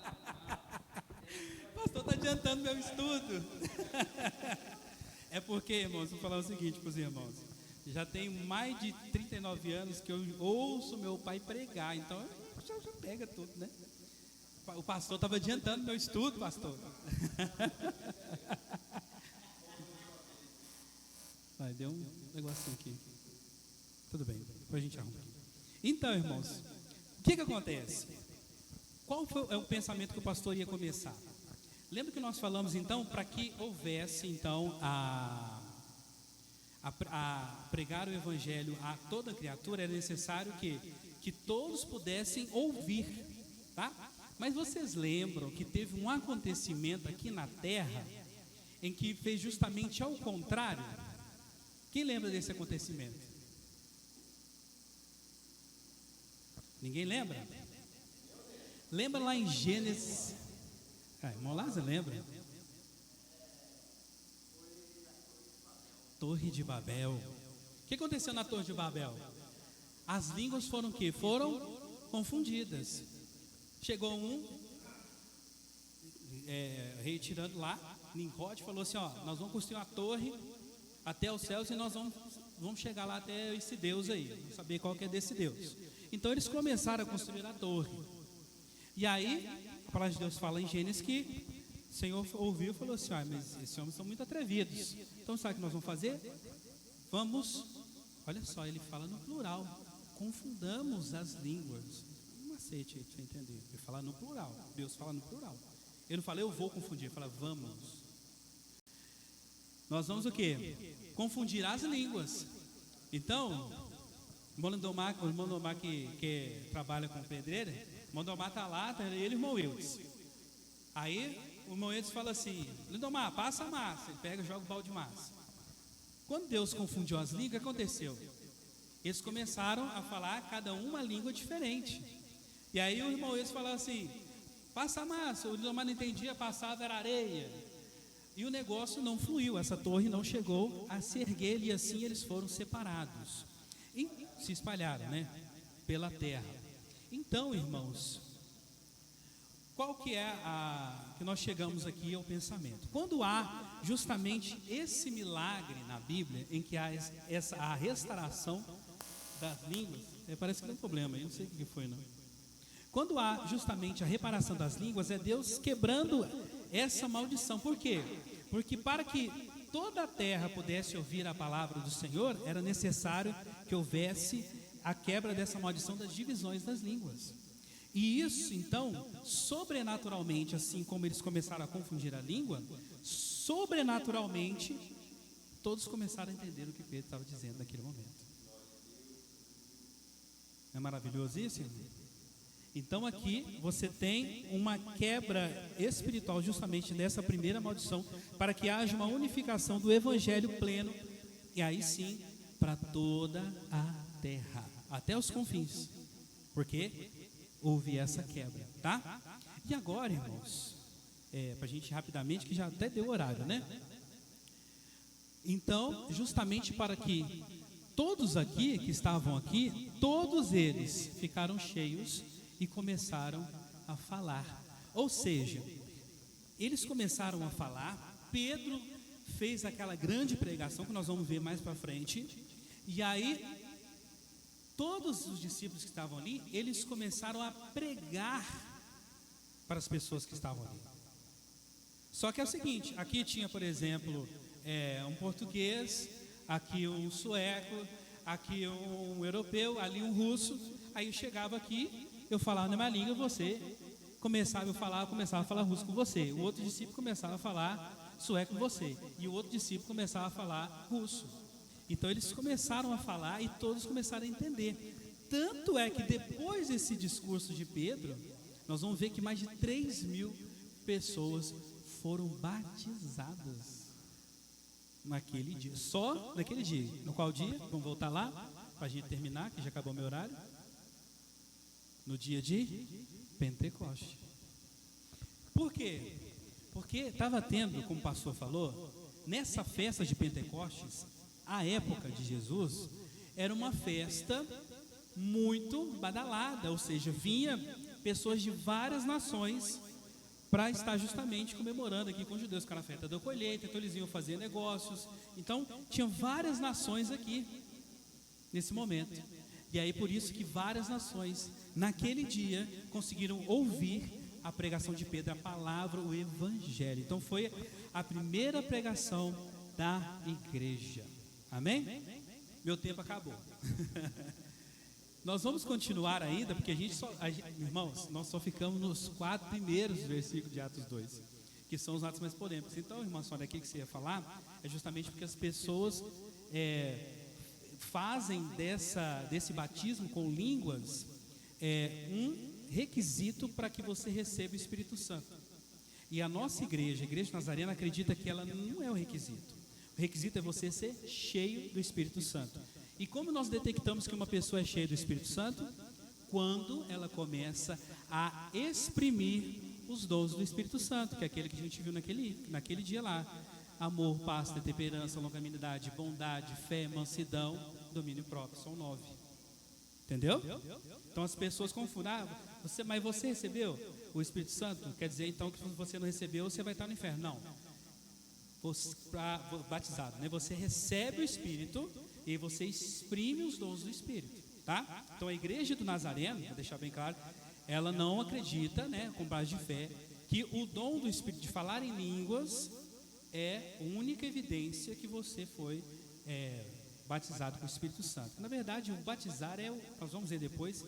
Pastor, está adiantando meu estudo. É porque, irmãos, vou falar o seguinte para os irmãos. Já tenho mais de 39 anos que eu ouço meu pai pregar, então já pega tudo, né? O pastor estava adiantando meu estudo, pastor. Vai, deu um negocinho aqui. Tudo bem, depois a gente arruma aqui. Então, irmãos, o que acontece? Qual foi o pensamento que o pastor ia começar? Lembra que nós falamos então, para que houvesse então a pregar o evangelho a toda criatura, era necessário que todos pudessem ouvir, tá? Mas vocês lembram que teve um acontecimento aqui na terra em que fez justamente ao contrário? Quem lembra desse acontecimento? Ninguém lembra? Lembra lá em Gênesis? Irmão Lázaro lembra? Torre de Babel. O que aconteceu na Torre de Babel? As línguas foram o quê? Foram confundidas. Chegou um rei tirando lá, Nimrod, falou assim: ó, nós vamos construir uma torre até os céus e nós vamos chegar lá até esse Deus aí, vamos saber qual que é desse Deus. Então eles começaram a construir a torre. E aí, a palavra de Deus fala em Gênesis que o Senhor ouviu e falou assim: ah, mas esses homens são muito atrevidos. Então sabe o que nós vamos fazer? Vamos, olha só, ele fala no plural, confundamos as línguas. Um macete aí para você entender. Ele fala no plural, Deus fala no plural. Ele não fala eu vou confundir, ele fala vamos. Nós vamos o quê? Confundir as línguas. Então, o irmão Lindomar que trabalha com pedreira, o irmão Lindomar está lá, ele e o irmão Eudes. Aí o irmão Eudes fala assim: Lindomar, passa a massa. Ele pega e joga o balde de massa. Quando Deus confundiu as línguas, o que aconteceu? Eles começaram a falar cada uma língua diferente. E aí o irmão Eudes falava assim: passa a massa. O Lindomar não entendia, passava era areia. E o negócio não fluiu, essa torre não chegou a se erguer, e assim eles foram separados. E se espalharam, né? Pela terra. Então, irmãos, qual que é que nós chegamos aqui ao pensamento? Quando há justamente esse milagre na Bíblia, em que há a restauração das línguas, parece que não tem problema, eu não sei o que foi não. Quando há justamente a reparação das línguas, é Deus quebrando essa maldição. Por quê? Porque para que toda a terra pudesse ouvir a palavra do Senhor, era necessário que houvesse a quebra dessa maldição das divisões das línguas. E isso, então, sobrenaturalmente, assim como eles começaram a confundir a língua, sobrenaturalmente, todos começaram a entender o que Pedro estava dizendo naquele momento. Não é maravilhoso isso, irmão? Então aqui você tem uma quebra espiritual justamente nessa primeira maldição, para que haja uma unificação do evangelho pleno, e aí sim, para toda a terra, até os confins, porque houve essa quebra, tá? E agora, irmãos, para a gente rapidamente, que já até deu horário, né? Então, justamente para que todos aqui, que estavam aqui, todos eles ficaram cheios e começaram a falar. Ou seja, eles começaram a falar. Pedro fez aquela grande pregação que nós vamos ver mais para frente. E aí, todos os discípulos que estavam ali, eles começaram a pregar para as pessoas que estavam ali. Só que é o seguinte: aqui tinha, por exemplo, um português, aqui um sueco, aqui um europeu, ali um russo. Aí eu chegava aqui, eu falava na minha língua, você começava a falar russo com você. O outro discípulo começava a falar sueco com você. E o outro discípulo começava a falar russo. Então eles começaram a falar e todos começaram a entender. Tanto é que depois desse discurso de Pedro, nós vamos ver que mais de 3.000 pessoas foram batizadas naquele dia. Só naquele dia. No qual dia? Vamos voltar lá para a gente terminar, que já acabou meu horário. No dia de Pentecoste. Por quê? Porque estava tendo, como o pastor falou, nessa festa de Pentecostes, a época de Jesus, era uma festa muito badalada, ou seja, vinha pessoas de várias nações para estar justamente comemorando aqui com os judeus, que era a festa da colheita, então eles iam fazer negócios. Então, tinha várias nações aqui. nesse momento. E aí por isso que várias nações naquele dia conseguiram ouvir a pregação de Pedro, a palavra, o evangelho. Então foi a primeira pregação da igreja. Amém? Meu tempo acabou. Nós vamos continuar ainda, porque irmãos, nós só ficamos nos 4 primeiros versículos de Atos 2, que são os atos mais polêmicos. Então, irmã Sônia, aqui que você ia falar, é justamente porque as pessoas fazem desse batismo com línguas um requisito para que você receba o Espírito Santo. E a nossa igreja, a Igreja Nazarena, acredita que ela não é o requisito. O requisito é você ser cheio do Espírito Santo. E como nós detectamos que uma pessoa é cheia do Espírito Santo? Quando ela começa a exprimir os dons do Espírito Santo, que é aquele que a gente viu naquele dia lá. Amor, paz, temperança, longanimidade, bondade, fé, mansidão, domínio próprio. São 9. Entendeu? Então as pessoas confundem. Mas você recebeu o Espírito Santo? Quer dizer então que se você não recebeu, você vai estar no inferno. Não. Batizado, né? Você recebe o Espírito e você exprime os dons do Espírito, tá? Então a igreja do Nazareno, vou deixar bem claro, ela não acredita, né, com base de fé, que o dom do Espírito de falar em línguas é a única evidência que você foi batizado com o Espírito Santo. Na verdade, o batizar nós vamos ver depois,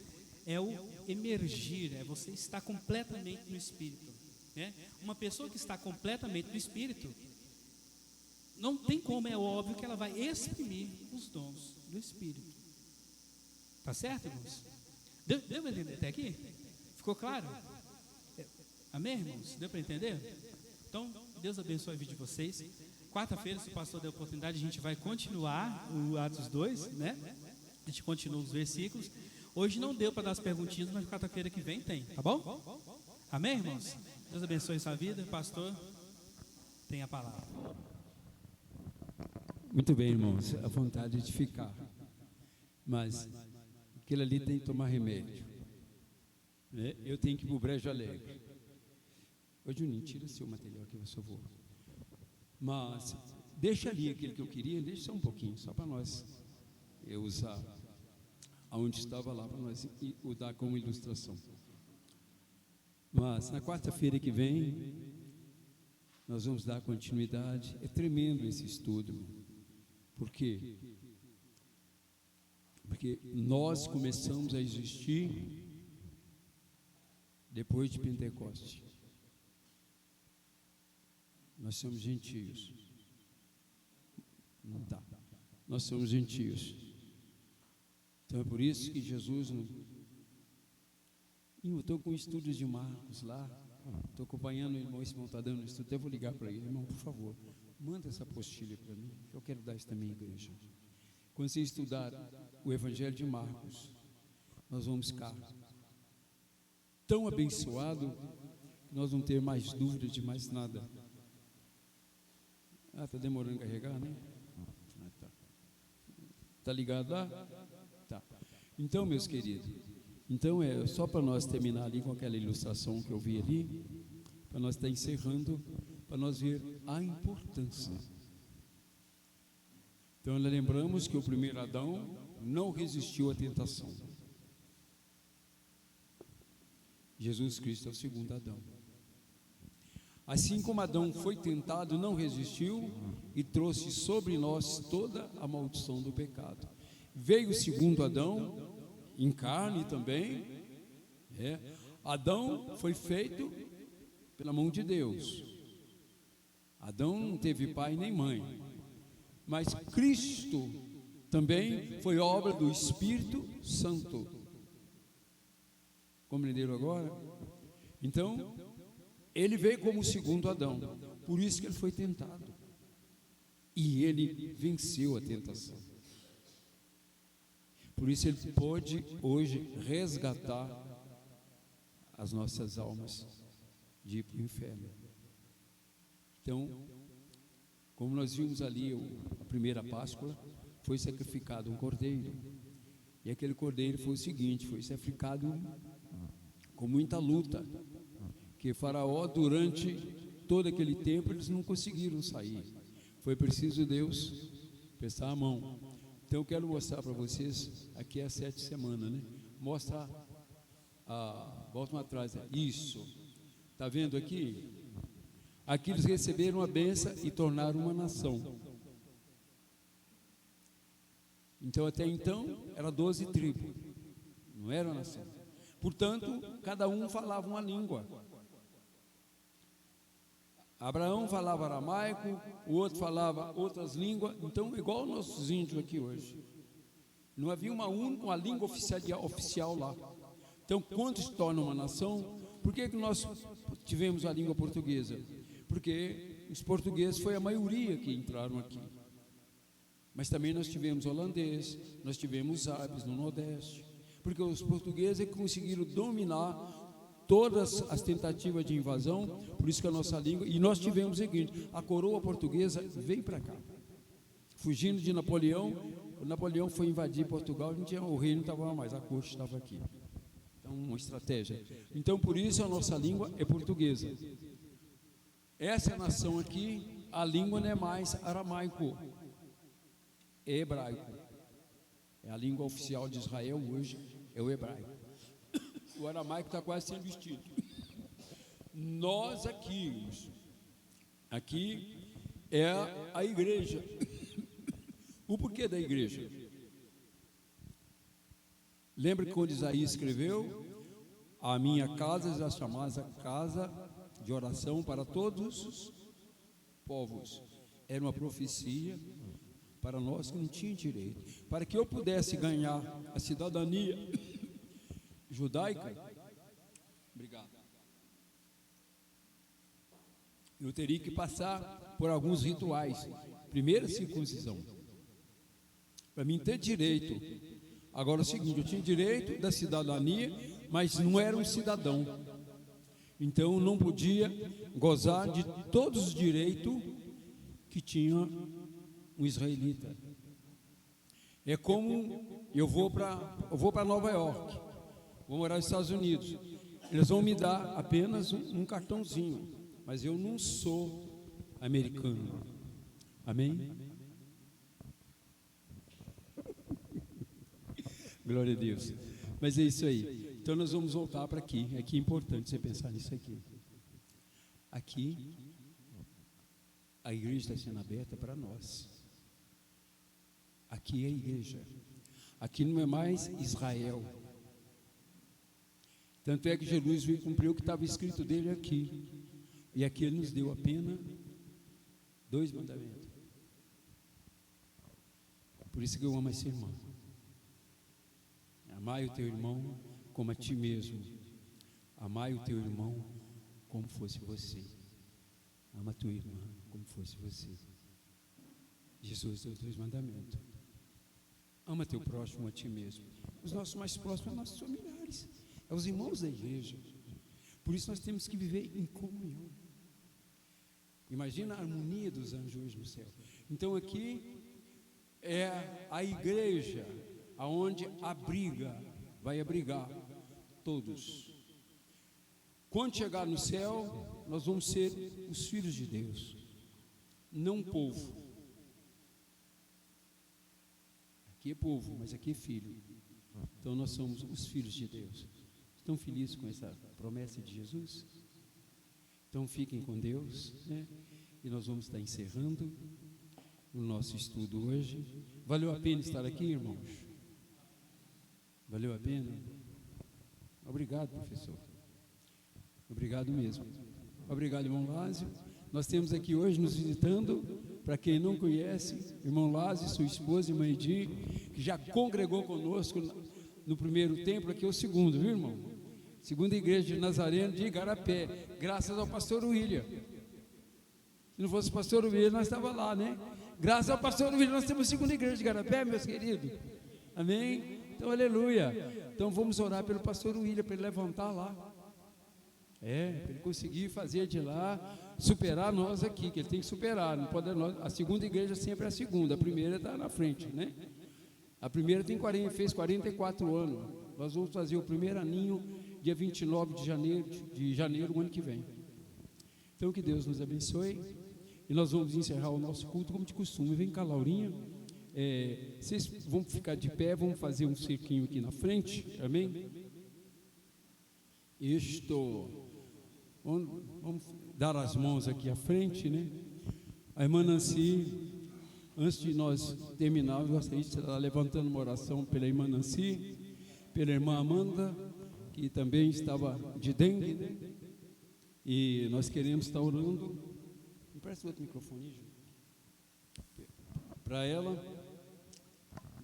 é o emergir, é você estar completamente no Espírito, né? Uma pessoa que está completamente no Espírito, não tem como, é óbvio que ela vai exprimir os dons do Espírito. Tá certo, irmãos? Deu para entender até aqui? Ficou claro? Amém, irmãos? Deu para entender? Então, Deus abençoe a vida de vocês. Quarta-feira, se o pastor der oportunidade, a gente vai continuar o Atos 2, né? A gente continua os versículos. Hoje não deu para dar as perguntinhas, mas quarta-feira que vem tem, tá bom? Amém, irmãos? Deus abençoe a sua vida. Pastor, tem a palavra. Muito bem, irmãos, a vontade de ficar, mas aquele ali tem que tomar remédio, né? Eu tenho que ir para o Brejo Alegre. Ô Juninho, tira seu material aqui, por favor. Mas deixa ali aquele que eu queria, deixa só um pouquinho, só para nós usar aonde estava lá, para nós usar como ilustração. Mas na quarta-feira que vem nós vamos dar continuidade. É tremendo esse estudo. Por quê? Porque nós começamos a existir depois de Pentecoste. Nós somos gentios. Não tá. Nós somos gentios. Então é por isso que Jesus não... Eu estou com estudos de Marcos lá. Estou acompanhando o irmão, esse irmão está dando estudo. Até vou ligar para ele. Irmão, por favor, manda essa apostila para mim, que eu quero dar isso também à igreja. Quando você estudar o Evangelho de Marcos, nós vamos ficar tão abençoados que nós não ter mais dúvida de mais nada. Está demorando a carregar, né? Tá ligado lá? Tá. Então, meus queridos, então é só para nós terminar ali com aquela ilustração que eu vi ali, para nós estar encerrando, para nós ver a importância. Então, lembramos que o primeiro Adão não resistiu à tentação. Jesus Cristo é o segundo Adão. Assim como Adão foi tentado, não resistiu e trouxe sobre nós toda a maldição do pecado. Veio o segundo Adão, em carne também. Adão foi feito pela mão de Deus. Adão não teve pai nem mãe, mas Cristo também foi obra do Espírito Santo. Compreenderam agora? Então, ele veio como o segundo Adão, por isso que ele foi tentado, e ele venceu a tentação. Por isso ele pode hoje resgatar as nossas almas de ir para o inferno. Então, como nós vimos ali, a primeira Páscoa, foi sacrificado um cordeiro. E aquele cordeiro foi o seguinte, foi sacrificado com muita luta, que Faraó, durante todo aquele tempo, eles não conseguiram sair. Foi preciso Deus pesar a mão. Então eu quero mostrar para vocês, aqui é a 7ª semana, né? Mostra, volta uma atrás, isso, está vendo aqui? Aqui eles receberam a bênção e tornaram uma nação. Então até então, era 12 tribos, não era uma nação. Portanto, cada um falava uma língua. Abraão falava aramaico, o outro falava outras línguas, então igual nossos índios aqui hoje. Não havia uma língua oficial lá. Então, quando se torna uma nação, por que nós tivemos a língua portuguesa? Porque os portugueses foi a maioria que entraram aqui. Mas também nós tivemos holandês, nós tivemos árabes no Nordeste, porque os portugueses conseguiram dominar todas as tentativas de invasão, por isso que a nossa língua, e nós tivemos o seguinte, a coroa portuguesa veio para cá, fugindo de Napoleão. O Napoleão foi invadir Portugal, o reino não estava mais, a corte estava aqui. Então, uma estratégia. Então, por isso a nossa língua é portuguesa. Essa nação aqui, a língua não é mais aramaico, é hebraico. É a língua oficial de Israel hoje, é o hebraico. O aramaico está quase sendo extinto. Nós aqui é a igreja. O porquê da igreja? Lembra que quando Isaías escreveu, a minha casa já chamada casa de oração para todos os povos. Era uma profecia para nós que não tinha direito. Para que eu pudesse ganhar a cidadania judaica, obrigado, eu teria que passar por alguns rituais. Primeira circuncisão, para mim ter direito. Agora é o seguinte, eu tinha direito da cidadania, mas não era um cidadão, então não podia gozar de todos os direitos que tinha um israelita. É como eu vou para Nova York, vou morar nos Estados Unidos, eles vão me dar apenas um cartãozinho, mas eu não sou americano. Amém? Glória a Deus. Mas é isso aí. Então nós vamos voltar para aqui. Aqui é importante você pensar nisso aqui. Aqui a igreja está sendo aberta para nós. Aqui é a igreja. Aqui não é mais Israel. Tanto é que Jesus veio cumprir o que estava escrito dele aqui. E aqui ele nos deu apenas 2 mandamentos. Por isso que eu amo esse irmão. Amai o teu irmão como a ti mesmo. Amai o teu irmão como fosse você. Ama a tua irmã como fosse você. Jesus deu 2 mandamentos. Ama teu próximo a ti mesmo. Os nossos mais próximos são nossos familiares. É os irmãos da igreja. Por isso nós temos que viver em comunhão. Imagina a harmonia dos anjos no céu. Então aqui é a igreja aonde vai abrigar todos. Quando chegar no céu, nós vamos ser os filhos de Deus, não um povo. Aqui é povo, mas aqui é filho. Então nós somos os filhos de Deus. Estão felizes com essa promessa de Jesus? Então fiquem com Deus, né? E nós vamos estar encerrando o nosso estudo hoje. Valeu a pena estar aqui, irmãos? Valeu a pena? Obrigado, professor. Obrigado mesmo. Obrigado, irmão Lázio. Nós temos aqui hoje nos visitando, para quem não conhece, irmão Lázio, sua esposa, irmã Edir, que já congregou conosco no primeiro templo, aqui é o segundo, viu, irmão? Segunda igreja de Nazareno de Igarapé, graças ao pastor William. Se não fosse o pastor William, nós estávamos lá, né? Graças ao pastor William, nós temos a segunda igreja de Igarapé, meus queridos. Amém? Então, aleluia. Então, vamos orar pelo pastor William, para ele levantar lá. Para ele conseguir fazer de lá, superar nós aqui, que ele tem que superar. Não pode, a segunda igreja sempre é a segunda, a primeira está na frente, né? A primeira fez 44 anos. Nós vamos fazer o primeiro aninho, dia 29 de janeiro, o ano que vem. Então, que Deus nos abençoe. E nós vamos encerrar o nosso culto como de costume. Vem cá, Laurinha. Vocês vão ficar de pé, vamos fazer um cerquinho aqui na frente, amém? Vamos dar as mãos aqui à frente, né? A irmã Nancy, antes de nós terminar, eu gostaria de estar levantando uma oração pela irmã Nancy, pela irmã Amanda, que também estava de dengue, né? E nós queremos estar orando. Me presta outro microfone, Ju. Para ela,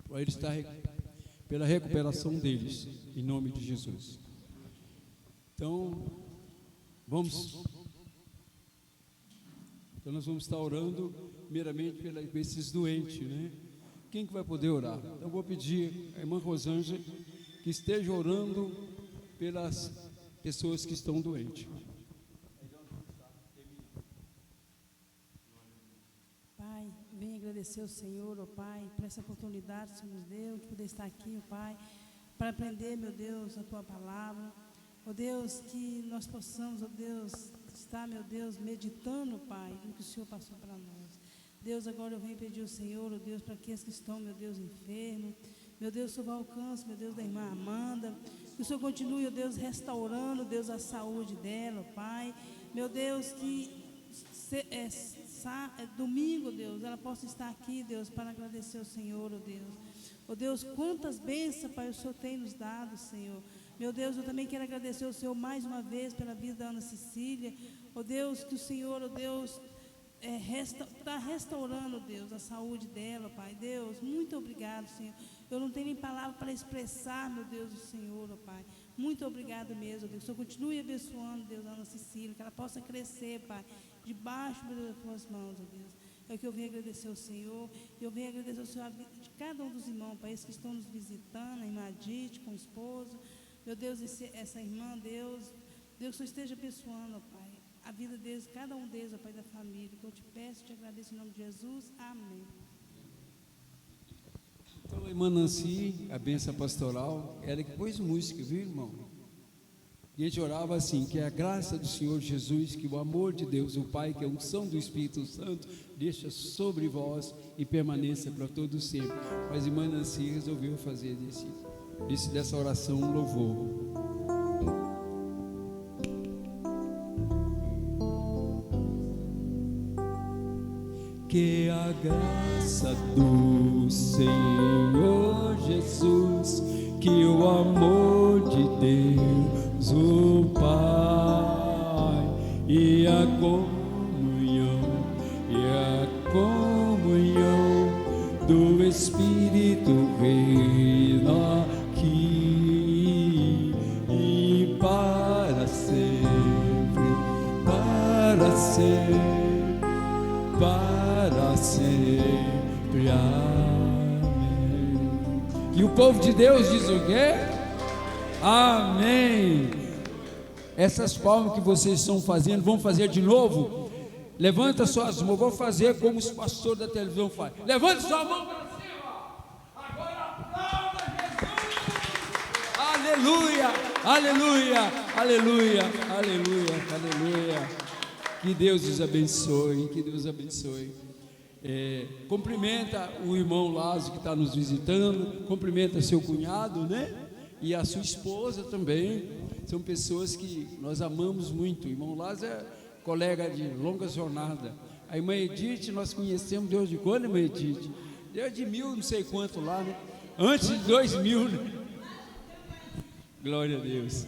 para ele estar pela recuperação deles, em nome de Jesus. Então, então nós vamos estar orando primeiramente por esses doentes, né? Quem que vai poder orar? Então, eu vou pedir à irmã Rosângela que esteja orando pelas pessoas que estão doentes. Pai, venho agradecer ao Senhor, ó Pai, por essa oportunidade que o Senhor nos deu, de poder estar aqui, ó Pai, para aprender, meu Deus, a Tua palavra. Ó Deus, que nós possamos, ó Deus, estar, meu Deus, meditando, Pai, no que o Senhor passou para nós. Deus, agora eu venho pedir ao Senhor, ó Deus, para aqueles que estão, meu Deus, enfermos. Meu Deus, o Senhor vai ao alcance, meu Deus, da irmã Amanda. Que o Senhor continue, ó Deus, restaurando, Deus, a saúde dela, ó Pai. Meu Deus, que domingo, Deus, ela possa estar aqui, Deus, para agradecer ao Senhor, ó Deus. Ó Deus, quantas bênçãos, Pai, o Senhor tem nos dado, Senhor. Meu Deus, eu também quero agradecer ao Senhor mais uma vez pela vida da Ana Cecília. Ó Deus, que o Senhor, ó Deus, está restaurando, Deus, a saúde dela, Pai. Deus, muito obrigado, Senhor. Eu não tenho nem palavra para expressar, meu Deus, o Senhor, ó Pai. Muito obrigado mesmo, Deus. O Senhor continue abençoando, Deus, a Ana Cecília, que ela possa crescer, Pai, debaixo, meu Deus, das tuas mãos, ó Deus. É o que eu venho agradecer ao Senhor. Eu venho agradecer ao Senhor de cada um dos irmãos, Pai, esses que estão nos visitando, a irmã Adite, com o esposo. Meu Deus, essa irmã, Deus, que o Senhor esteja abençoando, ó Pai, a vida deles, cada um deles, ó Pai, da família. Que eu te peço, te agradeço em nome de Jesus. Amém. Então, a irmã Nancy, a bênção pastoral, ela que pôs música, viu, irmão? E a gente orava assim, que a graça do Senhor Jesus, que o amor de Deus, o Pai, que a unção do Espírito Santo, deixa sobre vós e permaneça para todo sempre. Mas a irmã Nancy resolveu fazer dessa oração um louvor. Que a graça do Senhor Jesus, que o amor de Deus, o Pai, e a comunhão do Espírito reina aqui e para sempre, amém. E o povo de Deus diz o quê? Amém. Essas palmas que vocês estão fazendo, vão fazer de novo? Levanta suas mãos, vou fazer como os pastores da televisão fazem. Levanta sua mão para cima. Agora aplauda Jesus. Aleluia, aleluia, aleluia, aleluia, aleluia. Que Deus os abençoe, que Deus abençoe. Cumprimenta o irmão Lázaro que está nos visitando, cumprimenta seu cunhado, né? E a sua esposa também. São pessoas que nós amamos muito. O irmão Lázaro é colega de longa jornada. A irmã Edith, nós conhecemos Deus de quando, irmã Edith? Deus de 1000, não sei quanto lá, né? Antes de 2000, né? Glória a Deus.